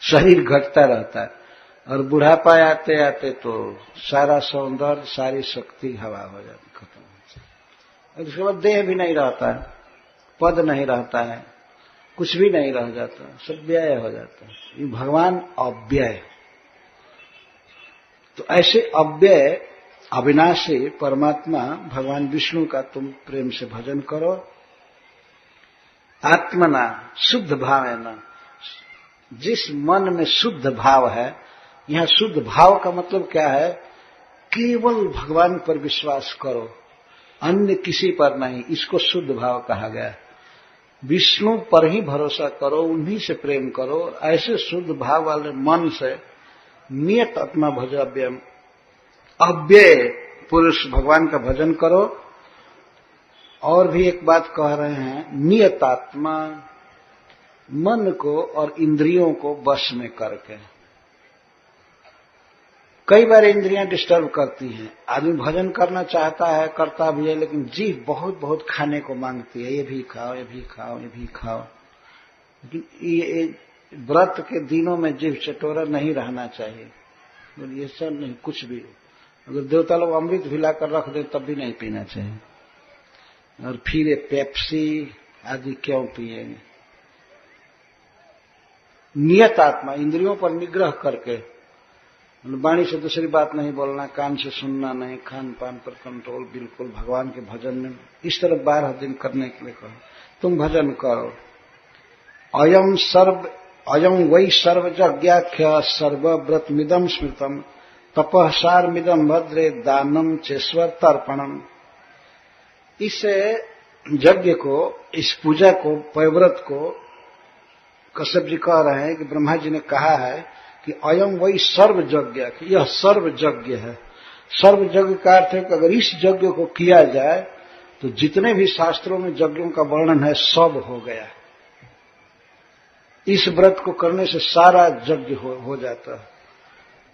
शरीर घटता रहता है। और बुढ़ापा आते आते तो सारा सौंदर्य, सारी शक्ति हवा हो जाती, खत्म। और उसके बाद देह भी नहीं रहता है, पद नहीं रहता है, कुछ भी नहीं रह जाता, सब व्यय हो जाता है। ये भगवान अव्यय। तो ऐसे अव्यय अविनाशी परमात्मा भगवान विष्णु का तुम प्रेम से भजन करो। आत्मना शुद्ध भाव है ना, जिस मन में शुद्ध भाव है, यहां शुद्ध भाव का मतलब क्या है? केवल भगवान पर विश्वास करो, अन्य किसी पर नहीं, इसको शुद्ध भाव कहा गया। विष्णु पर ही भरोसा करो, उन्हीं से प्रेम करो। ऐसे शुद्ध भाव वाले मन से नियत आत्मा भजव्यम, अव्यय पुरुष भगवान का भजन करो। और भी एक बात कह रहे हैं, नियत आत्मा, मन को और इंद्रियों को वश में करके। कई बार इंद्रियां डिस्टर्ब करती हैं, आदमी भजन करना चाहता है, करता भी है, लेकिन जीभ बहुत बहुत खाने को मांगती है, ये भी खाओ, ये भी खाओ, ये भी खाओ। लेकिन ये व्रत के दिनों में जीभ चटोरा नहीं रहना चाहिए, ये सब नहीं, कुछ भी। अगर देवता लोग अमृत भी लाकर रख दे तब भी नहीं पीना चाहिए। और फिर ये पेप्सी आदि क्यों पिएंगे? नियत आत्मा, इंद्रियों पर निग्रह करके, वाणी से दूसरी बात नहीं बोलना, कान से सुनना नहीं, खान पान पर कंट्रोल, बिल्कुल भगवान के भजन में इस तरह 12 दिन करने के लिए कहो। तुम भजन करो। अयम वै सर्वज्ञाख्य सर्वव्रतमिदं स्मृतम तपः सारमिदं भद्रे दानम चेश्वर तर्पणम। इस यज्ञ को, इस पूजा को, पयव्रत को कश्यप जी कह रहे हैं कि ब्रह्मा जी ने कहा है कि अयम वही सर्व यज्ञ, यह सर्व यज्ञ है। सर्व यज्ञ का अर्थ है कि अगर इस यज्ञ को किया जाए तो जितने भी शास्त्रों में यज्ञों का वर्णन है सब हो गया। इस व्रत को करने से सारा यज्ञ हो जाता है।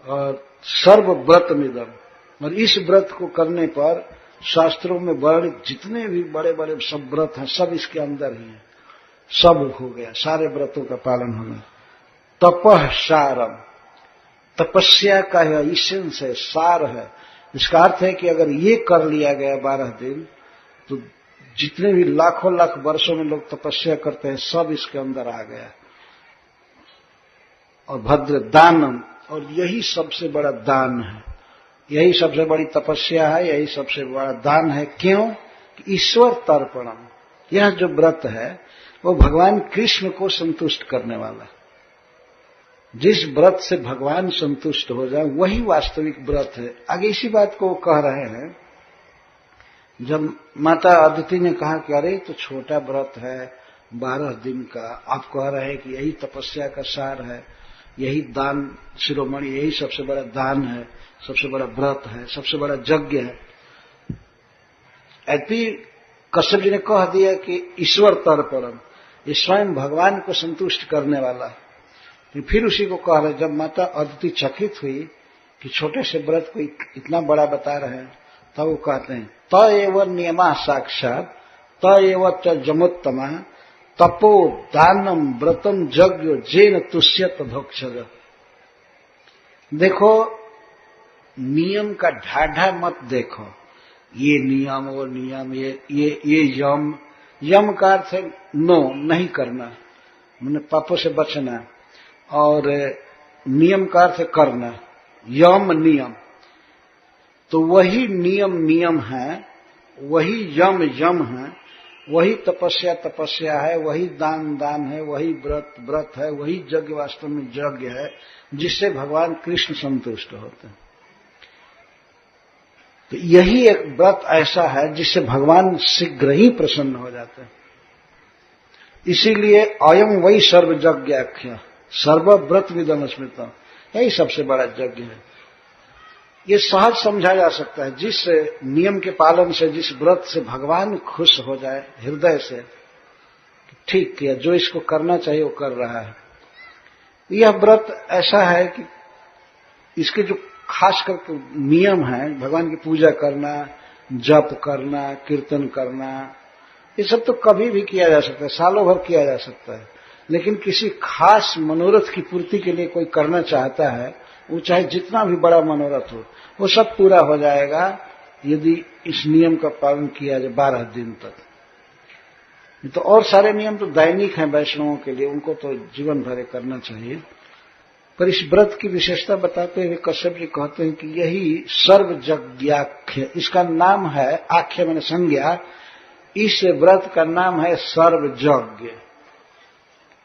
और सर्व व्रतमिदं, और इस व्रत को करने पर शास्त्रों में वर्णित जितने भी बड़े बड़े सब व्रत हैं सब इसके अंदर ही हैं, सब हो गया, सारे व्रतों का पालन हो गया। तपः सारम, तपस्या का यह इसेंस है, सार है। इसका अर्थ है कि अगर ये कर लिया गया 12 दिन तो जितने भी लाखों लाख वर्षों में लोग तपस्या करते हैं सब इसके अंदर आ गया। और भद्र दानम, और यही सबसे बड़ा दान है, यही सबसे बड़ी तपस्या है, यही सबसे बड़ा दान है। क्यों? कि ईश्वर तर्पणम, यह जो व्रत है वो भगवान कृष्ण को संतुष्ट करने वाला। जिस व्रत से भगवान संतुष्ट हो जाए वही वास्तविक व्रत है। आगे इसी बात को कह रहे हैं। जब माता अदिति ने कहा कि अरे तो छोटा व्रत है 12 दिन का, आप कह रहे हैं कि यही तपस्या का सार है, यही दान शिरोमणि, यही सबसे बड़ा दान है, सबसे बड़ा व्रत है, सबसे बड़ा यज्ञ है। ऐसी कश्यप जी ने कह दिया कि ईश्वर तर्पणम, ये स्वयं भगवान को संतुष्ट करने वाला। फिर उसी को कह रहे, जब माता अदिति चकित हुई कि छोटे से व्रत को इतना बड़ा बता रहे हैं, तब वो कहते हैं त एव नियमा साक्षात त एव च जमोत्तमा तपो दानम व्रतम यज्ञ जेन तुष्यत भक्षज। देखो, नियम का ढाढ़ा मत देखो, ये नियम वो नियम, ये यम। यम का अर्थ है नो, नहीं करना, मैंने पापों से बचना। और नियम का अर्थ है करना, यम नियम। तो वही नियम है, वही यम है, वही तपस्या है, वही दान है, वही व्रत है, वही यज्ञ वास्तव में यज्ञ है जिससे भगवान कृष्ण संतुष्ट होते हैं। तो यही एक व्रत ऐसा है जिससे भगवान शीघ्र ही प्रसन्न हो जाते हैं। इसीलिए अयम वही सर्व यज्ञाख्य सर्वव्रत विदम स्मृतम, यही सबसे बड़ा यज्ञ है। ये सहज समझा जा सकता है। जिस नियम के पालन से, जिस व्रत से भगवान खुश हो जाए हृदय से, ठीक किया, जो इसको करना चाहिए वो कर रहा है। यह व्रत ऐसा है कि इसके जो खास करके नियम है, भगवान की पूजा करना, जप करना, कीर्तन करना, ये सब तो कभी भी किया जा सकता है, सालों भर किया जा सकता है। लेकिन किसी खास मनोरथ की पूर्ति के लिए कोई करना चाहता है, वो चाहे जितना भी बड़ा मनोरथ हो, वो सब पूरा हो जाएगा यदि इस नियम का पालन किया जाए 12 दिन तक। तो और सारे नियम तो दैनिक हैं वैष्णवों के लिए, उनको तो जीवन भर करना चाहिए। पर इस व्रत की विशेषता बताते हुए कश्यप जी कहते हैं कि यही सर्वयज्ञाख्य, इसका नाम है, आख्य मैंने संज्ञा, इस व्रत का नाम है सर्वयज्ञ।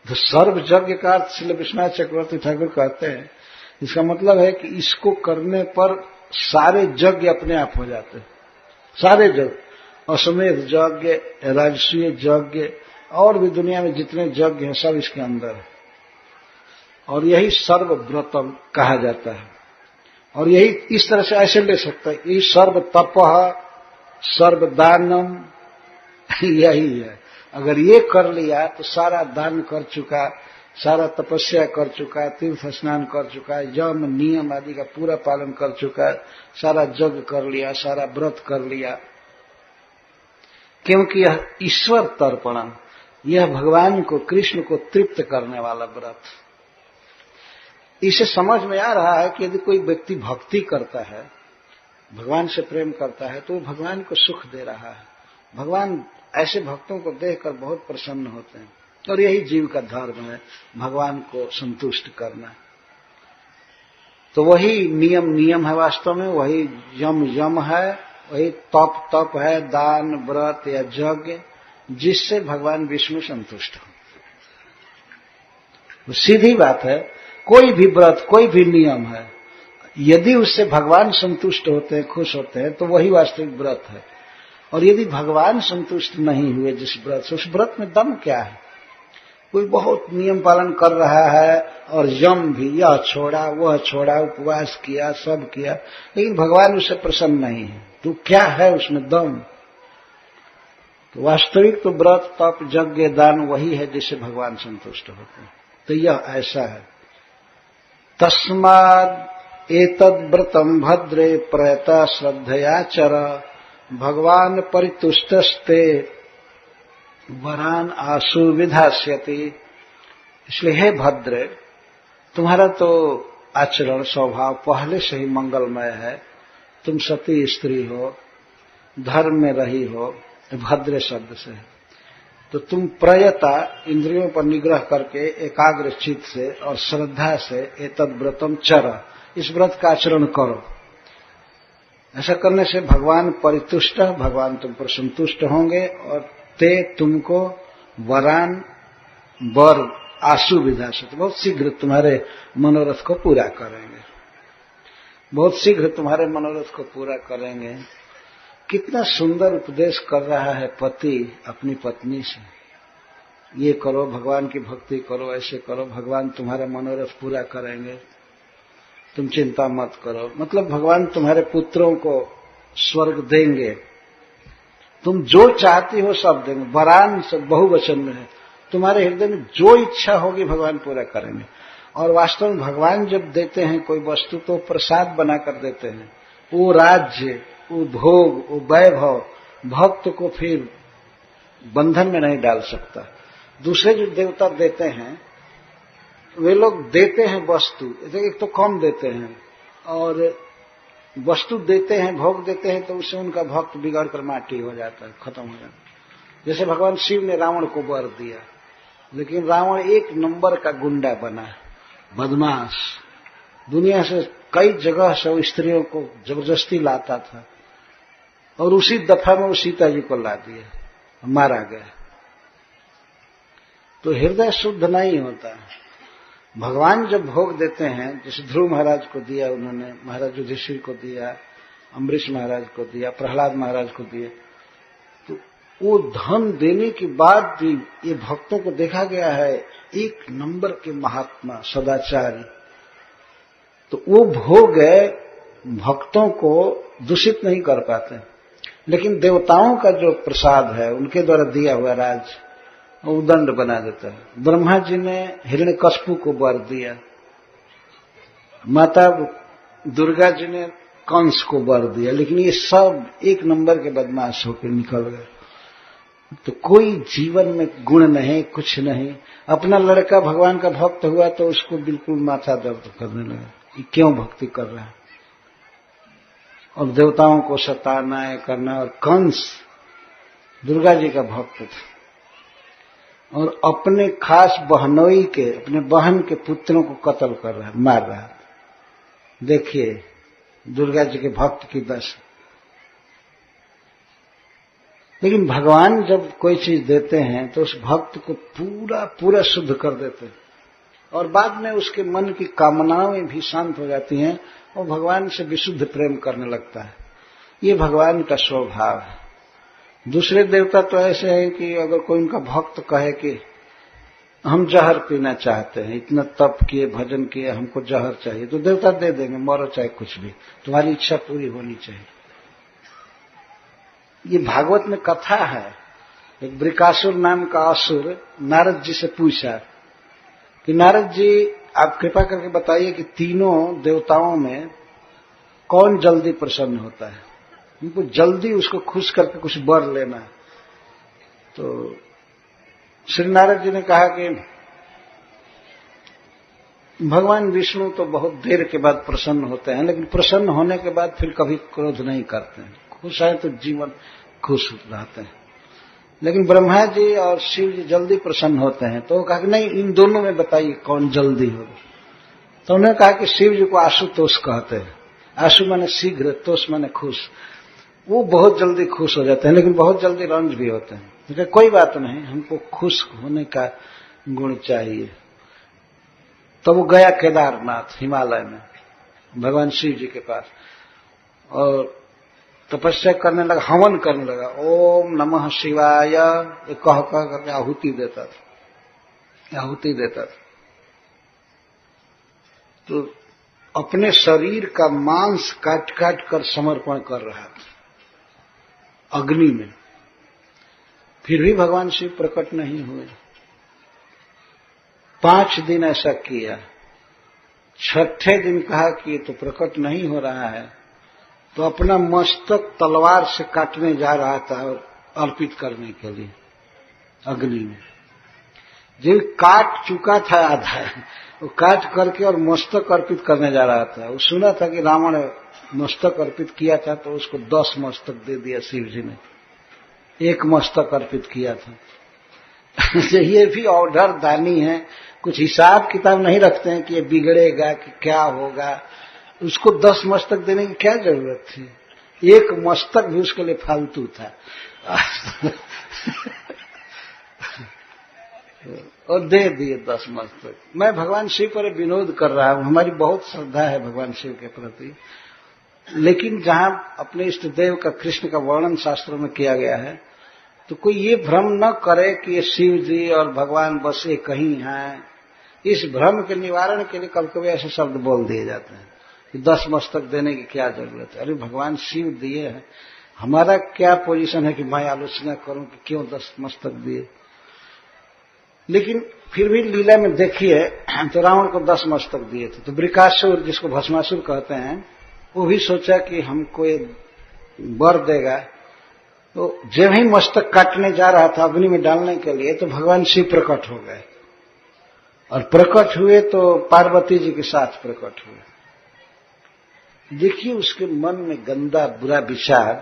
तो सर्वयज्ञ का अर्थ श्रील विश्वनाथ चक्रवर्ती ठाकुर कहते हैं, इसका मतलब है कि इसको करने पर सारे यज्ञ अपने आप हो जाते हैं, सारे यज्ञ, अश्वमेध यज्ञ, राजसूय यज्ञ, और भी दुनिया में जितने यज्ञ हैं सब इसके अंदर है। और यही सर्वव्रतम कहा जाता है। और यही इस तरह से ऐसे ले सकता है, यही सर्व तपः, सर्व दानम, यही है। अगर ये कर लिया तो सारा दान कर चुका, सारा तपस्या कर चुका, तीर्थ स्नान कर चुका, यम नियम आदि का पूरा पालन कर चुका, सारा यज्ञ कर लिया, सारा व्रत कर लिया। क्योंकि यह ईश्वर तर्पण, यह भगवान को, कृष्ण को तृप्त करने वाला व्रत। इसे समझ में आ रहा है कि यदि कोई व्यक्ति भक्ति करता है, भगवान से प्रेम करता है, तो वो भगवान को सुख दे रहा है। भगवान ऐसे भक्तों को देखकर बहुत प्रसन्न होते हैं। और यही जीव का धर्म है, भगवान को संतुष्ट करना। तो वही नियम है वास्तव में, वही यम है, वही तप है, दान, व्रत या यज्ञ, जिससे भगवान विष्णु में संतुष्ट हो। तो सीधी बात है, कोई भी व्रत, कोई भी नियम है, यदि उससे भगवान संतुष्ट होते हैं, खुश होते हैं, तो वही वास्तविक व्रत है। और यदि भगवान संतुष्ट नहीं हुए जिस व्रत से, उस व्रत में दम क्या है? कोई बहुत नियम पालन कर रहा है और यम भी, यह छोड़ा वह छोड़ा, उपवास किया, सब किया, लेकिन भगवान उससे प्रसन्न नहीं है, तो क्या है उसमें दम? तो वास्तविक तो व्रत, तप, यज्ञ, दान वही है जिससे भगवान संतुष्ट होते हैं। तो यह ऐसा है। तस्माद् एतद् व्रतम् भद्रे प्रयता श्रद्धया चर, भगवान परितुष्टस्ते वरान आशु विधास्यति। इसलिए हे भद्र, तुम्हारा तो आचरण स्वभाव पहले से ही मंगलमय है, तुम सती स्त्री हो, धर्म में रही हो, भद्र शब्द से, तो तुम प्रयता, इंद्रियों पर निग्रह करके एकाग्र चित्त से और श्रद्धा से एतद् व्रतम चर, इस व्रत का आचरण करो। ऐसा करने से भगवान परितुष्ट, भगवान तुम पर संतुष्ट होंगे और ते तुमको वरान, वर, आशु विधा से बहुत शीघ्र तुम्हारे मनोरथ को पूरा करेंगे, बहुत शीघ्र तुम्हारे मनोरथ को पूरा करेंगे। कितना सुंदर उपदेश कर रहा है पति अपनी पत्नी से, ये करो, भगवान की भक्ति करो, ऐसे करो, भगवान तुम्हारा मनोरथ पूरा करेंगे, तुम चिंता मत करो। मतलब भगवान तुम्हारे पुत्रों को स्वर्ग देंगे, तुम जो चाहती हो सब देंगे। वरान सब बहुवचन में है, तुम्हारे हृदय में जो इच्छा होगी भगवान पूरा करेंगे। और वास्तव में भगवान जब देते हैं कोई वस्तु तो प्रसाद बनाकर देते हैं। वो राज्य, वो भोग, वो वैभव भक्त को फिर बंधन में नहीं डाल सकता। दूसरे जो देवता देते हैं, वे लोग देते हैं वस्तु, एक तो कम देते हैं, और वस्तु देते हैं, भोग देते हैं, तो उससे उनका भक्त बिगड़ कर माटी हो जाता है, खत्म हो जाता है। जैसे भगवान शिव ने रावण को वर दिया, लेकिन रावण एक नंबर का गुंडा बना, बदमाश, दुनिया से कई जगह से स्त्रियों को जबरदस्ती लाता था, और उसी दफा में वो सीता जी को ला दिया, मारा गया। तो हृदय शुद्ध नहीं होता। भगवान जब भोग देते हैं, जैसे ध्रुव महाराज को दिया उन्होंने, महाराज युधिष्ठिर को दिया, अम्बरीश महाराज को दिया, प्रहलाद महाराज को दिया, तो वो धन देने के बाद भी ये भक्तों को देखा गया है एक नंबर के महात्मा, सदाचारी। तो वो भोग है, भक्तों को दूषित नहीं कर पाते, लेकिन देवताओं का जो प्रसाद है उनके द्वारा दिया हुआ राज वो उदंड बना देता है। ब्रह्मा जी ने हिरण्यकश्यप को वर दिया, माता दुर्गा जी ने कंस को वर दिया, लेकिन ये सब एक नंबर के बदमाश होकर निकल गए। तो कोई जीवन में गुण नहीं, कुछ नहीं। अपना लड़का भगवान का भक्त हुआ तो उसको बिल्कुल माथा दर्द करने लगा कि क्यों भक्ति कर रहा है, और देवताओं को सताना है करना। और कंस दुर्गा जी का भक्त था और अपने खास बहनोई के, अपने बहन के पुत्रों को कत्ल कर रहा है, मार रहा है। देखिए दुर्गा जी के भक्त की दशा। लेकिन भगवान जब कोई चीज देते हैं तो उस भक्त को पूरा पूरा शुद्ध कर देते हैं, और बाद में उसके मन की कामनाएं भी शांत हो जाती हैं और भगवान से विशुद्ध प्रेम करने लगता है। ये भगवान का स्वभाव है। दूसरे देवता तो ऐसे हैं कि अगर कोई उनका भक्त कहे कि हम जहर पीना चाहते हैं, इतना तप किए, भजन किए, हमको जहर चाहिए, तो देवता दे देंगे, मरो चाहे कुछ भी, तुम्हारी इच्छा पूरी होनी चाहिए। ये भागवत में कथा है। एक वृकासुर नाम का असुर नारद जी से पूछा कि नारद जी आप कृपा करके बताइए कि तीनों देवताओं में कौन जल्दी प्रसन्न होता है, उनको जल्दी उसको खुश करके कुछ वर लेना है। तो श्री नारद जी ने कहा कि भगवान विष्णु तो बहुत देर के बाद प्रसन्न होते हैं, लेकिन प्रसन्न होने के बाद फिर कभी क्रोध नहीं करते हैं, खुश है तो जीवन खुश रहते हैं। लेकिन ब्रह्मा जी और शिव जी जल्दी प्रसन्न होते हैं। तो कहा कि नहीं, इन दोनों में बताइए कौन जल्दी होगा। तो उन्होंने कहा कि शिव जी को आशुतोष कहते हैं। आशु माने शीघ्र, तोष माने खुश। वो बहुत जल्दी खुश हो जाते हैं, लेकिन बहुत जल्दी रंज भी होते हैं। तो कोई बात नहीं, हमको खुश होने का गुण चाहिए। तो वो गया केदारनाथ हिमालय में भगवान शिव जी के पास और तपस्या करने लगा, हवन करने लगा, ओम नमः शिवाय ये कह करके आहुति देता था। तो अपने शरीर का मांस काट काट कर समर्पण कर रहा था अग्नि में। फिर भी भगवान शिव प्रकट नहीं हुए। 5 दिन ऐसा किया। 6ठे दिन कहा कि ये तो प्रकट नहीं हो रहा है, तो अपना मस्तक तलवार से काटने जा रहा था और अर्पित करने के लिए अग्नि में। जब काट चुका था आधा, वो काट करके और मस्तक अर्पित करने जा रहा था। वो सुना था कि रावण मस्तक अर्पित किया था, तो उसको 10 मस्तक दे दिया शिव जी ने। 1 मस्तक अर्पित किया था। ये भी ऑर्डर दानी है, कुछ हिसाब किताब नहीं रखते हैं कि ये बिगड़ेगा कि क्या होगा। उसको 10 मस्तक देने की क्या जरूरत थी? 1 मस्तक भी उसके लिए फालतू था। और दे दिए 10 मस्तक। मैं भगवान शिव पर विनोद कर रहा हूं, हमारी बहुत श्रद्धा है भगवान शिव के प्रति, लेकिन जहां अपने इष्ट देव का, कृष्ण का वर्णन शास्त्रों में किया गया है, तो कोई ये भ्रम न करे कि ये शिव जी और भगवान बस एक ही हैं। इस भ्रम के निवारण के लिए कभी कभी ऐसे शब्द बोल दिए जाते हैं कि 10 मस्तक देने की क्या जरूरत है। अरे भगवान शिव दिए हैं, हमारा क्या पोजीशन है कि मैं आलोचना करूं कि क्यों 10 मस्तक दिए। लेकिन फिर भी लीला में देखिए तो रावण को 10 मस्तक दिए थे। तो वृकासुर, जिसको भस्मासुर कहते हैं, वो भी सोचा कि हमको ये वर देगा। तो जब ही मस्तक काटने जा रहा था अग्नि में डालने के लिए, तो भगवान शिव प्रकट हो गए। और प्रकट हुए तो पार्वती जी के साथ प्रकट हुए। देखिए उसके मन में गंदा बुरा विचार।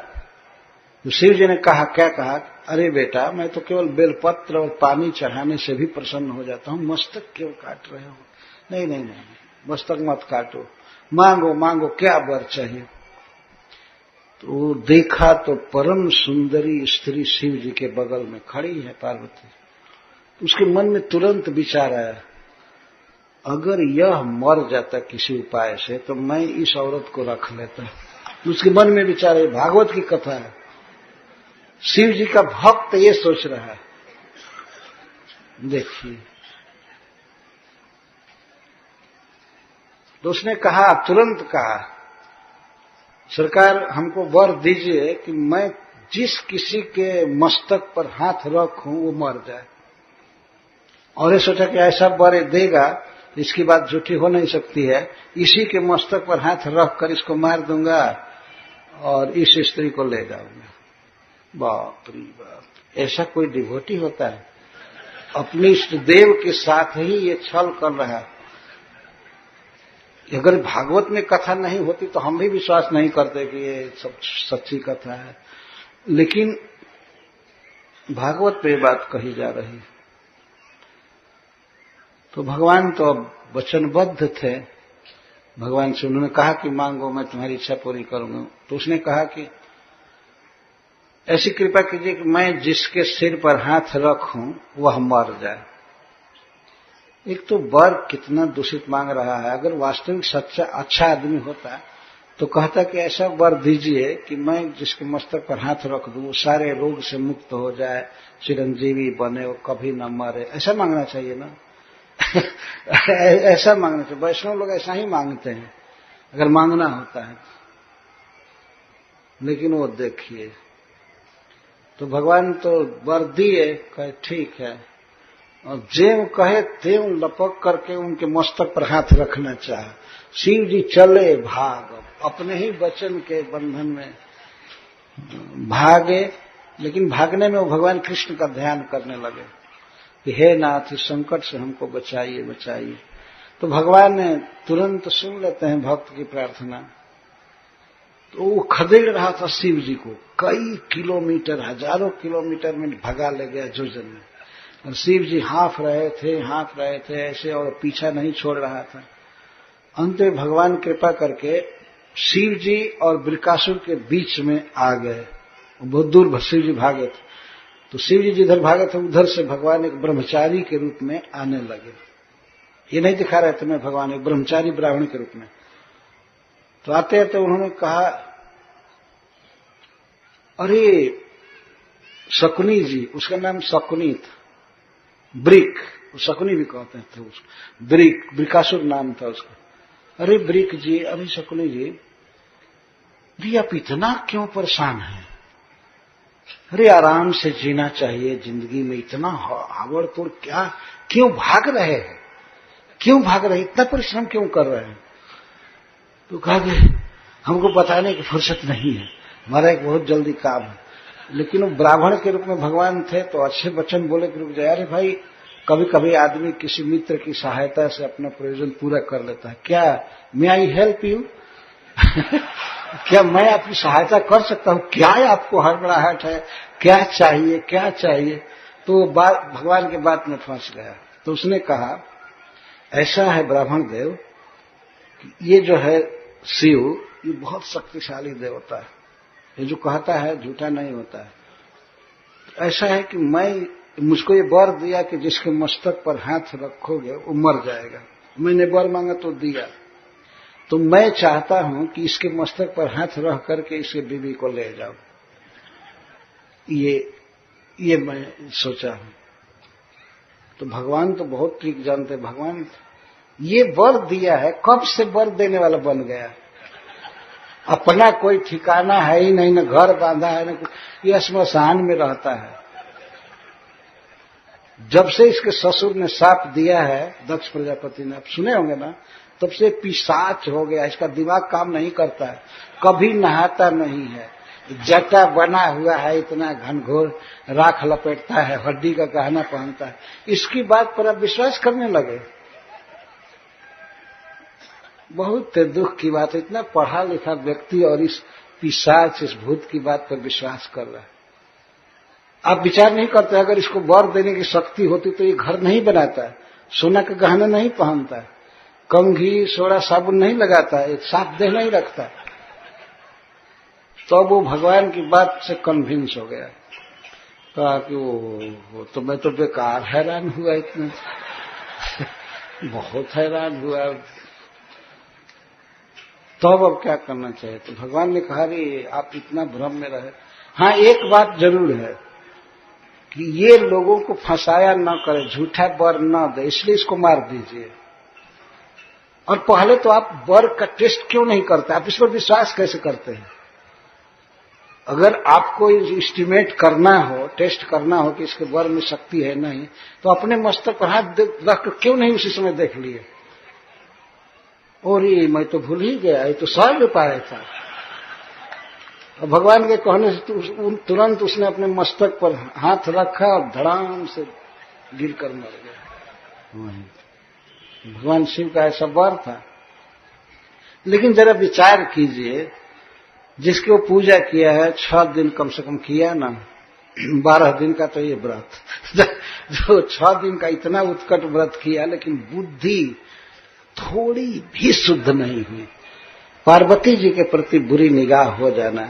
तो शिव जी ने कहा, क्या कहा? अरे बेटा, मैं तो केवल बेलपत्र और पानी चढ़ाने से भी प्रसन्न हो जाता हूं, मस्तक क्यों काट रहे हो? नहीं नहीं नहीं, मस्तक मत काटो, मांगो मांगो, क्या वर चाहिए? तो देखा तो परम सुंदरी स्त्री शिव जी के बगल में खड़ी है पार्वती। उसके मन में तुरंत विचार आया, अगर यह मर जाता किसी उपाय से तो मैं इस औरत को रख लेता। उसके मन में विचार है, भागवत की कथा है, शिव जी का भक्त ये सोच रहा है। देखिए, तो उसने कहा, तुरंत कहा सरकार हमको वर दीजिए कि मैं जिस किसी के मस्तक पर हाथ रखूं वो मर जाए। और ये सोचा कि ऐसा वर देगा, इसकी बात झूठी हो नहीं सकती है, इसी के मस्तक पर हाथ रखकर इसको मार दूंगा और इस स्त्री को ले जाऊंगा। बाप रे बाप, ऐसा कोई डिवोटी होता है? अपने इष्ट देव के साथ ही ये छल कर रहा है। अगर भागवत में कथा नहीं होती तो हम भी विश्वास नहीं करते कि ये सब सच्ची कथा है, लेकिन भागवत पे बात कही जा रही है। तो भगवान तो अब वचनबद्ध थे। भगवान से उन्होंने कहा कि मांगो, मैं तुम्हारी इच्छा पूरी करूंगा। तो उसने कहा कि ऐसी कृपा कीजिए कि मैं जिसके सिर पर हाथ रखूं वह मर जाए। एक तो वर कितना दूषित मांग रहा है। अगर वास्तविक सच्चा अच्छा आदमी होता तो कहता कि ऐसा वर दीजिए कि मैं जिसके मस्तक पर हाथ रख दूं वो सारे रोग से मुक्त हो जाए, चिरंजीवी बने, वो कभी न मरे। ऐसा मांगना चाहिए ना। ऐसा मांगना चाहिए। वैष्णव लोग ऐसा ही मांगते हैं अगर मांगना होता है। लेकिन वो देखिए, तो भगवान तो वर दिए, कहे ठीक है, और जेव कहे तेव लपक करके उनके मस्तक पर हाथ रखना चाहे। शिव जी चले भाग, अपने ही वचन के बंधन में भागे। लेकिन भागने में वो भगवान कृष्ण का ध्यान करने लगे कि हे नाथ, इस संकट से हमको बचाइए बचाइए। तो भगवान तुरंत सुन लेते हैं भक्त की प्रार्थना। तो वो खदेड़ रहा था शिव जी को, कई किलोमीटर, हजारों किलोमीटर में भगा ले गया जोजन में। और शिव जी हाँफ रहे थे ऐसे, और पीछा नहीं छोड़ रहा था। अंत में भगवान कृपा करके शिव जी और बृकासुर के बीच में आ गए। बहुत दूर शिव जी भागे थे। तो शिव जी जिधर भागे थे उधर से भगवान एक ब्रह्मचारी के रूप में आने लगे। ये नहीं दिखा रहे थे मैं भगवान एक ब्रह्मचारी ब्राह्मण के रूप में। तो आते आते उन्होंने कहा, अरे शकुनी जी, उसका नाम शकुनी था, ब्रिक, शकुनी भी कहते थे उसको, ब्रिक, ब्रिकासुर नाम था उसका। अरे ब्रिक जी, अरे शकुनी जी, अरे आप इतना क्यों परेशान हैं? अरे आराम से जीना चाहिए जिंदगी में, इतना हावड़ तोड़ क्या, क्यों भाग रहे हैं, क्यों भाग रहे हैं, इतना परिश्रम क्यों कर रहे हैं? तो कहा कि हमको बताने की फुर्सत नहीं है, हमारा एक बहुत जल्दी काम है। लेकिन वो ब्राह्मण के रूप में भगवान थे तो अच्छे वचन बोले कि रुक जाए। अरे भाई, कभी कभी आदमी किसी मित्र की सहायता से अपना प्रयोजन पूरा कर लेता है। क्या मे आई हेल्प यू? क्या मैं आपकी सहायता कर सकता हूं? क्या आपको हड़बड़ाहट है, क्या चाहिए, क्या चाहिए? तो भगवान के बात में फंस गया। तो उसने कहा, ऐसा है ब्राह्मण देव, ये जो है शिव, ये बहुत शक्तिशाली देवता है। ये जो कहता है झूठा नहीं होता है। ऐसा है कि मुझको ये वर दिया कि जिसके मस्तक पर हाथ रखोगे वो मर जाएगा। मैंने वर मांगा तो दिया। तो मैं चाहता हूं कि इसके मस्तक पर हाथ रख करके इसके बीवी को ले जाऊं। ये मैं सोचा हूं। तो भगवान तो बहुत ठीक जानते। भगवान ये वर दिया है, कब से वर देने वाला बन गया? अपना कोई ठिकाना है ही नहीं, न घर बांधा है, न कुछ। ये श्मशान में रहता है। जब से इसके ससुर ने शाप दिया है दक्ष प्रजापति ने, आप सुने होंगे ना, तब से पिशाच हो गया। इसका दिमाग काम नहीं करता है, कभी नहाता नहीं है, जटा बना हुआ है, इतना घनघोर राख लपेटता है, हड्डी का गहना पहनता है। इसकी बात पर आप विश्वास करने लगे। बहुत दुख की बात है, इतना पढ़ा लिखा व्यक्ति और इस पिशाच, इस भूत की बात पर विश्वास कर रहा है। आप विचार नहीं करते, अगर इसको वर देने की शक्ति होती तो ये घर नहीं बनाता है, सोना का गहना नहीं पहनता है, कंघी सोडा साबुन नहीं लगाता है, एक साफ देह नहीं रखता। तो वो भगवान की बात से कन्विंस हो गया। कहा कि वो तो मैं तो बेकार हैरान हुआ, इतना बहुत हैरान हुआ। तब अब क्या करना चाहिए? तो भगवान ने कहा, रे आप इतना भ्रम में रहे। हाँ, एक बात जरूर है कि ये लोगों को फंसाया न करे, झूठा वर न दे, इसलिए इसको मार दीजिए। और पहले तो आप वर का टेस्ट क्यों नहीं करते? आप इस पर विश्वास कैसे करते हैं? अगर आपको एस्टिमेट करना हो, टेस्ट करना हो कि इसके वर में शक्ति है नहीं, तो अपने मस्तक पर हाथ रख कर क्यों नहीं उसी समय देख लिए? और ये मैं तो भूल ही गया, ये तो सहज उपाय था। और भगवान के कहने से तुरंत उसने अपने मस्तक पर हाथ रखा और धड़ाम से गिरकर मर गया। भगवान शिव का ऐसा वर था। लेकिन जरा विचार कीजिए, जिसकी वो पूजा किया है 6 दिन कम से कम किया ना, 12 दिन का तो ये व्रत जो 6 दिन का इतना उत्कट व्रत किया, लेकिन बुद्धि थोड़ी भी शुद्ध नहीं हुई। पार्वती जी के प्रति बुरी निगाह हो जाना,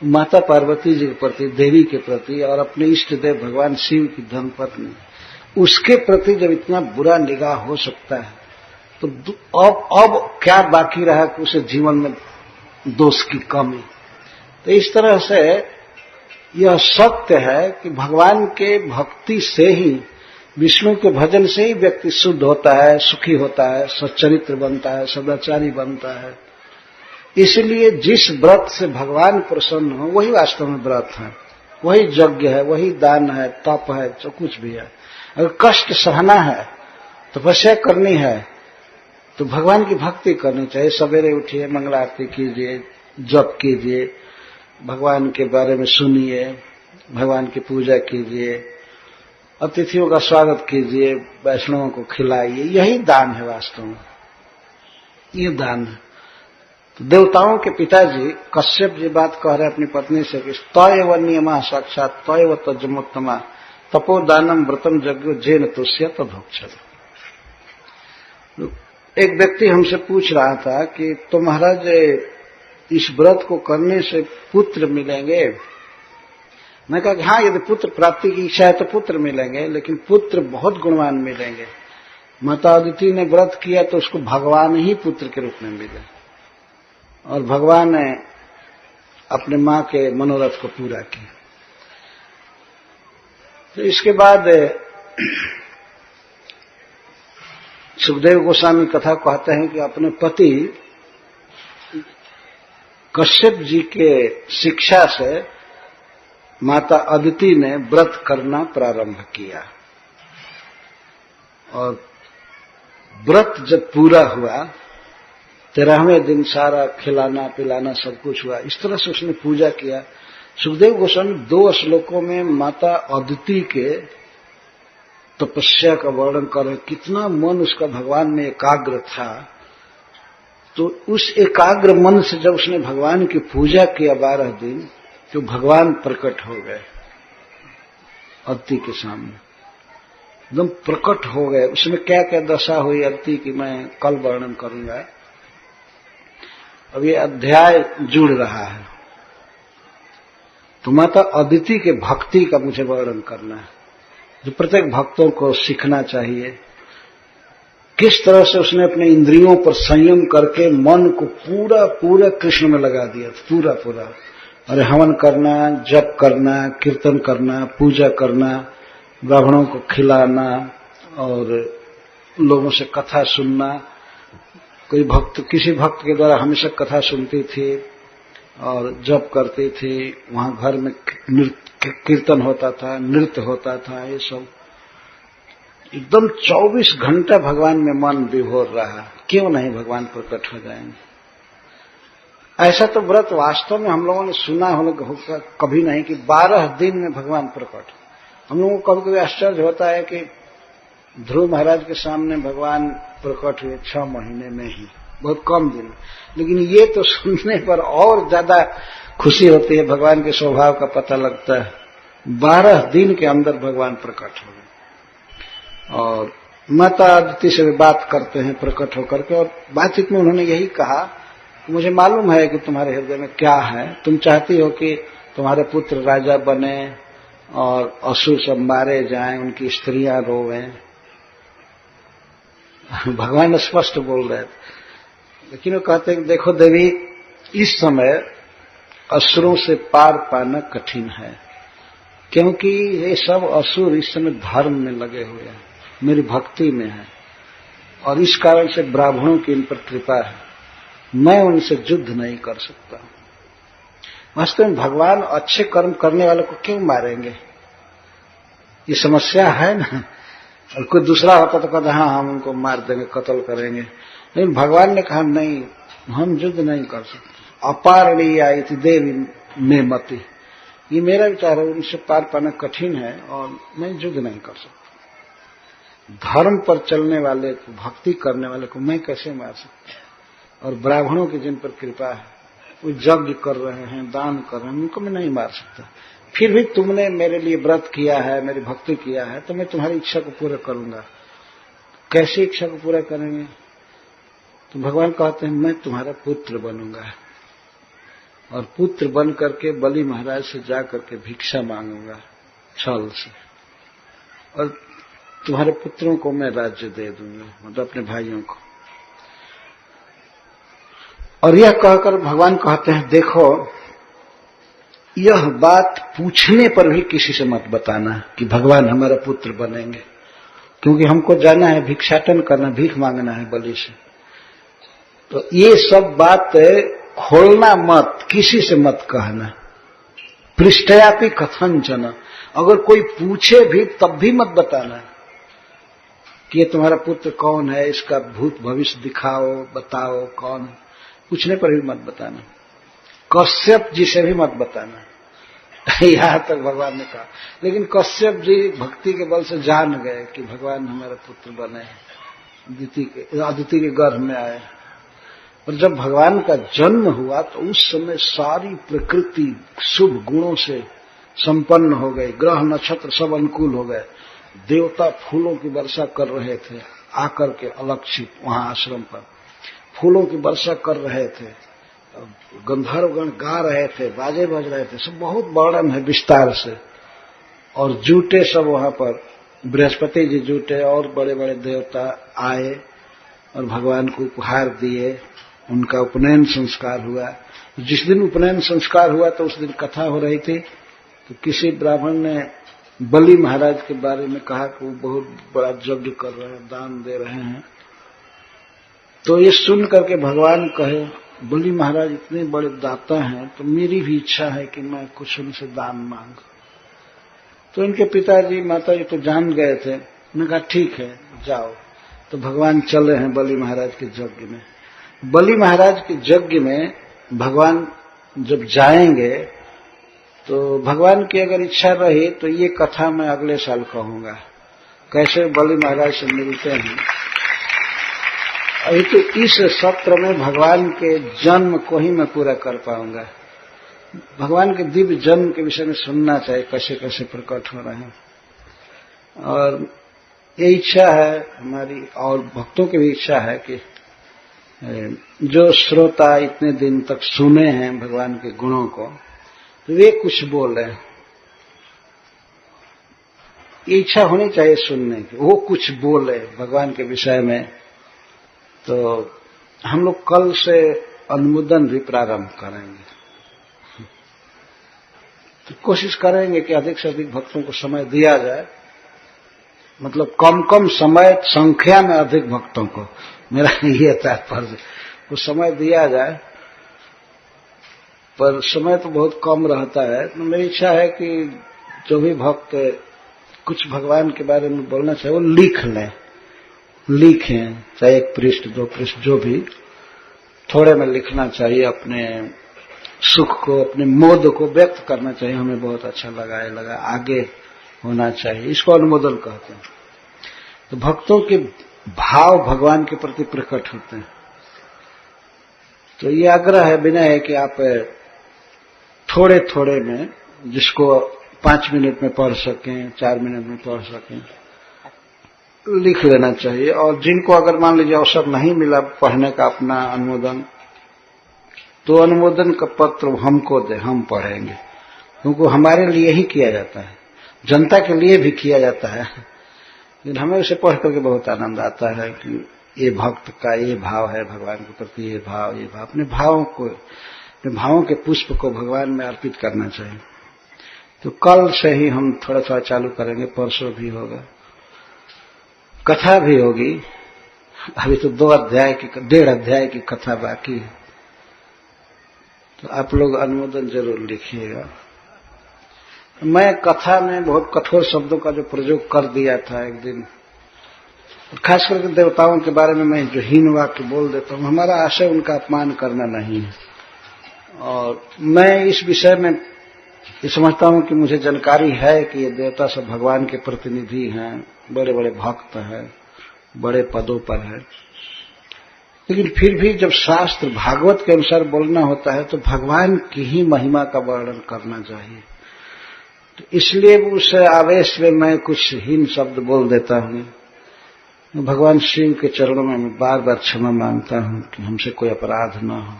माता पार्वती जी के प्रति, देवी के प्रति, और अपने इष्ट देव भगवान शिव की धर्मपत्नी, उसके प्रति जब इतना बुरा निगाह हो सकता है, तो अब क्या बाकी रहा कि उसे जीवन में दोष की कमी। तो इस तरह से यह सत्य है कि भगवान के भक्ति से ही, विष्णु के भजन से ही व्यक्ति शुद्ध होता है, सुखी होता है, सच्चरित्र बनता है, सदाचारी बनता है। इसलिए जिस व्रत से भगवान प्रसन्न हो वही वास्तव में व्रत है, वही यज्ञ है, वही दान है, तप है, जो कुछ भी है। अगर कष्ट सहना है, तपस्या करनी है, तो भगवान की भक्ति करनी चाहिए। सवेरे उठिए, मंगल आरती कीजिए, जप कीजिए, भगवान के बारे में सुनिए, भगवान की पूजा कीजिए, अतिथियों का स्वागत कीजिए, वैष्णवों को खिलाइए। यही दान है वास्तव में, ये दान है। तो देवताओं के पिताजी कश्यप जी बात कह रहे अपनी पत्नी से कि तयव नियमा साक्षात तयव तजमोत्तमा तपोदानम व्रतम यज्ञो जेन तुष्य तदोक्षर। एक व्यक्ति हमसे पूछ रहा था कि तो महाराज इस व्रत को करने से पुत्र मिलेंगे? मैं कहा कि हाँ, यदि पुत्र प्राप्ति की इच्छा है तो पुत्र मिलेंगे, लेकिन पुत्र बहुत गुणवान मिलेंगे। माता अदिति ने व्रत किया तो उसको भगवान ही पुत्र के रूप में मिले, और भगवान ने अपने मां के मनोरथ को पूरा किया। तो इसके बाद सुखदेव गोस्वामी कथा कहते हैं कि अपने पति कश्यप जी के शिक्षा से माता अदिति ने व्रत करना प्रारंभ किया, और व्रत जब पूरा हुआ 13वें दिन सारा खिलाना पिलाना सब कुछ हुआ। इस तरह से उसने पूजा किया। सुखदेव गोस्वामी 2 श्लोकों में माता अदिति के तपस्या का वर्णन कर रहे, कितना मन उसका भगवान में एकाग्र था। तो उस एकाग्र मन से जब उसने भगवान की पूजा किया 12 दिन, तो भगवान प्रकट हो गए अदिति के सामने, एकदम प्रकट हो गए। उसमें क्या क्या दशा हुई अदिति की मैं कल वर्णन करूंगा। अब ये अध्याय जुड़ रहा है, तो माता अदिति के भक्ति का मुझे वर्णन करना है, जो प्रत्येक भक्तों को सीखना चाहिए। किस तरह से उसने अपने इंद्रियों पर संयम करके मन को पूरा पूरा कृष्ण में लगा दिया, पूरा पूरा। और हवन करना, जप करना, कीर्तन करना, पूजा करना, ब्राह्मणों को खिलाना और लोगों से कथा सुनना। कोई भक्त किसी भक्त के द्वारा हमेशा कथा सुनती थी और जप करती थी, वहां घर में कीर्तन होता था, नृत्य होता था, ये सब एकदम 24 घंटा भगवान में मन विभोर रहा। क्यों नहीं भगवान प्रकट हो जाएंगे? ऐसा तो व्रत वास्तव में हम लोगों ने सुना होगा कभी नहीं कि 12 दिन में भगवान प्रकट। हम लोगों को कभी कभी आश्चर्य होता है कि ध्रुव महाराज के सामने भगवान प्रकट हुए 6 महीने में ही, बहुत कम दिन। लेकिन ये तो सुनने पर और ज्यादा खुशी होती है, भगवान के स्वभाव का पता लगता है। 12 दिन के अंदर भगवान प्रकट हो गए। और माता अदिति से भी बात करते हैं प्रकट होकर के, और बातचीत में उन्होंने यही कहा, मुझे मालूम है कि तुम्हारे हृदय में क्या है। तुम चाहती हो कि तुम्हारे पुत्र राजा बने और असुर सब मारे जाएं, उनकी स्त्रियां रोवें। भगवान स्पष्ट बोल रहे थे। लेकिन वो कहते हैं देखो देवी, इस समय असुरों से पार पाना कठिन है, क्योंकि ये सब असुर इस समय धर्म में लगे हुए हैं, मेरी भक्ति में है। और इस कारण से ब्राह्मणों की इन पर कृपा है। मैं उनसे युद्ध नहीं कर सकता। वास्तव में भगवान अच्छे कर्म करने वालों को क्यों मारेंगे? ये समस्या है ना। और कोई दूसरा होता तो कहता हाँ हम उनको मार देंगे, कत्ल करेंगे, लेकिन भगवान ने कहा नहीं, हम युद्ध नहीं कर सकते। अपारणीया इति देवी में मति, ये मेरा विचार है, उनसे पार पाना कठिन है और मैं युद्ध नहीं कर सकता। धर्म पर चलने वाले को, भक्ति करने वाले को मैं कैसे मार सकता? और ब्राह्मणों की जिन पर कृपा है, वो यज्ञ कर रहे हैं, दान कर रहे हैं, उनको मैं नहीं मार सकता। फिर भी तुमने मेरे लिए व्रत किया है, मेरी भक्ति किया है, तो मैं तुम्हारी इच्छा को पूरा करूंगा। कैसी इच्छा को पूरा करेंगे? तो भगवान कहते हैं मैं तुम्हारा पुत्र बनूंगा और पुत्र बन करके बलि महाराज से जा करके भिक्षा मांगूंगा छल से, और तुम्हारे पुत्रों को मैं राज्य दे दूंगा, मतलब अपने भाइयों को। और यह कहकर भगवान कहते हैं देखो, यह बात पूछने पर भी किसी से मत बताना कि भगवान हमारा पुत्र बनेंगे, क्योंकि हमको जाना है भिक्षाटन करना, भीख मांगना है बलि से। तो ये सब बात खोलना मत, किसी से मत कहना। पृष्ठयापि कथंचन, अगर कोई पूछे भी तब भी मत बताना कि ये तुम्हारा पुत्र कौन है, इसका भूत भविष्य दिखाओ, बताओ कौन है। पूछने पर भी मत बताना। कश्यप जी से भी मत बताना। यहां तक भगवान ने कहा, लेकिन कश्यप जी भक्ति के बल से जान गए कि भगवान हमारा पुत्र बने, अदिति के गर्भ में आए। और जब भगवान का जन्म हुआ तो उस समय सारी प्रकृति शुभ गुणों से संपन्न हो गई, ग्रह नक्षत्र सब अनुकूल हो गए, देवता फूलों की वर्षा कर रहे थे आकर के अलक्षित वहां आश्रम पर फूलों की वर्षा कर रहे थे, गंधर्वगण गा रहे थे, बाजे बज रहे थे, सब बहुत वर्णन है विस्तार से। और जूटे सब वहां पर, बृहस्पति जी जूटे और बड़े बड़े देवता आए और भगवान को उपहार दिए, उनका उपनयन संस्कार हुआ। जिस दिन उपनयन संस्कार हुआ तो उस दिन कथा हो रही थी, तो किसी ब्राह्मण ने बलि महाराज के बारे में कहा कि वो बहुत बड़ा यज्ञ कर रहे हैं, दान दे रहे हैं। तो ये सुन करके भगवान कहे बलि महाराज इतने बड़े दाता हैं, तो मेरी भी इच्छा है कि मैं कुछ उनसे दान मांग। तो इनके पिताजी माताजी तो जान गए थे, उन्होंने कहा ठीक है जाओ। तो भगवान चले हैं बलि महाराज के यज्ञ में। बलि महाराज के यज्ञ में भगवान जब जाएंगे तो भगवान की अगर इच्छा रही तो ये कथा मैं अगले साल कहूंगा, कैसे बलि महाराज से मिलते हैं। अभी तो इस सत्र में भगवान के जन्म को ही मैं पूरा कर पाऊंगा। भगवान के दिव्य जन्म के विषय में सुनना चाहिए, कैसे कैसे प्रकट हो रहे हैं। और ये इच्छा है हमारी और भक्तों की भी इच्छा है कि जो श्रोता इतने दिन तक सुने हैं भगवान के गुणों को, तो वे कुछ बोले। ये इच्छा होनी चाहिए सुनने की, वो कुछ बोले भगवान के विषय में। तो हम लोग कल से अनुमोदन भी प्रारंभ करेंगे। तो कोशिश करेंगे कि अधिक से अधिक भक्तों को समय दिया जाए, मतलब कम कम समय, संख्या में अधिक भक्तों को, मेरा ये तात्पर्य, वो समय दिया जाए। पर समय तो बहुत कम रहता है। तो मेरी इच्छा है कि जो भी भक्त कुछ भगवान के बारे में बोलना चाहे वो लिख लें, लिखें, चाहे एक पृष्ठ दो पृष्ठ, जो भी थोड़े में लिखना चाहिए। अपने सुख को, अपने मोद को व्यक्त करना चाहिए। हमें बहुत अच्छा लगा, ये लगा, आगे होना चाहिए, इसको अनुमोदन कहते हैं। तो भक्तों के भाव भगवान के प्रति प्रकट होते हैं। तो ये आग्रह है, विनय है कि आप थोड़े थोड़े में, जिसको 5 मिनट में पढ़ सकें, 4 मिनट में पढ़ सकें, लिख लेना चाहिए। और जिनको अगर मान लीजिए अवसर नहीं मिला पढ़ने का अपना अनुमोदन, तो अनुमोदन का पत्र हमको दे, हम पढ़ेंगे, क्योंकि हमारे लिए ही किया जाता है, जनता के लिए भी किया जाता है। लेकिन हमें उसे पढ़ करके बहुत आनंद आता है कि ये भक्त का ये भाव है भगवान के प्रति, ये भाव, ये भाव। अपने भावों को, अपने भावों के पुष्प को भगवान में अर्पित करना चाहिए। तो कल से ही हम थोड़ा थोड़ा चालू करेंगे, परसों भी होगा, कथा भी होगी, अभी तो 2 अध्याय की 1.5 अध्याय की कथा बाकी है, तो आप लोग अनुमोदन जरूर लिखिएगा। मैं कथा में बहुत कठोर शब्दों का जो प्रयोग कर दिया था एक दिन, खास करके देवताओं के बारे में मैं जो हीन वाक्य बोल देता हूं, हमारा आशय उनका अपमान करना नहीं है। और मैं इस विषय में ये समझता हूं कि मुझे जानकारी है कि ये देवता सब भगवान के प्रतिनिधि हैं, बड़े बड़े भक्त हैं, बड़े पदों पर है, लेकिन फिर भी जब शास्त्र भागवत के अनुसार बोलना होता है तो भगवान की ही महिमा का वर्णन करना चाहिए। तो इसलिए उस आवेश में मैं कुछ हीन शब्द बोल देता हूं। भगवान शिव के चरणों में मैं बार बार क्षमा मांगता हूं कि हमसे कोई अपराध न हो।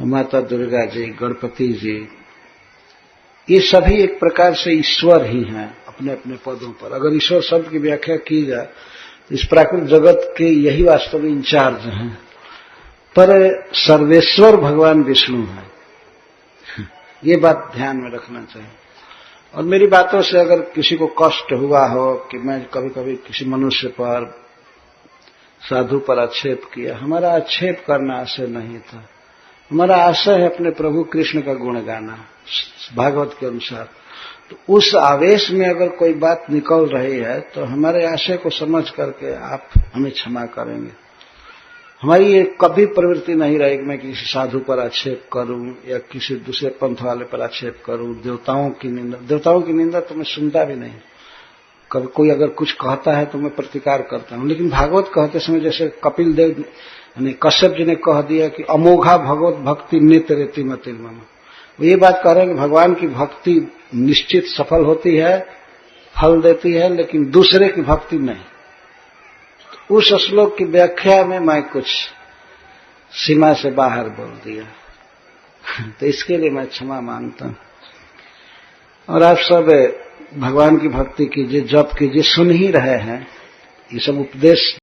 माता दुर्गा जी, गणपति जी, ये सभी एक प्रकार से ईश्वर ही हैं अपने अपने पदों पर। अगर ईश्वर शब्द की व्याख्या की जाए तो इस प्राकृतिक जगत के यही वास्तव में इंचार्ज हैं, पर सर्वेश्वर भगवान विष्णु हैं। ये बात ध्यान में रखना चाहिए। और मेरी बातों से अगर किसी को कष्ट हुआ हो कि मैं कभी कभी किसी मनुष्य पर, साधु पर आक्षेप किया, हमारा आक्षेप करना आशय नहीं था। हमारा आशय है अपने प्रभु कृष्ण का गुण गाना भागवत के अनुसार। तो उस आवेश में अगर कोई बात निकल रही है तो हमारे आशय को समझ करके आप हमें क्षमा करेंगे। हमारी ये कभी प्रवृत्ति नहीं रहेगी मैं किसी साधु पर आक्षेप करूं या किसी दूसरे पंथ वाले पर आक्षेप करूं। देवताओं की निंदा तो मैं सुनता भी नहीं। कभी कोई अगर कुछ कहता है तो मैं प्रतिकार करता हूं, लेकिन भागवत कहते समय जैसे कपिल देव यानी कश्यप जी ने कह दिया कि अमोघा भगवत भक्ति नेत्र रेति मतिल मम, वो ये बात कह रहे हैं कि भगवान की भक्ति निश्चित सफल होती है, फल देती है, लेकिन दूसरे की भक्ति नहीं। तो उस श्लोक की व्याख्या में मैं कुछ सीमा से बाहर बोल दिया, तो इसके लिए मैं क्षमा मांगता हूं। और आप सब भगवान की भक्ति कीजिए, जप कीजिए, सुन ही रहे हैं, ये सब उपदेश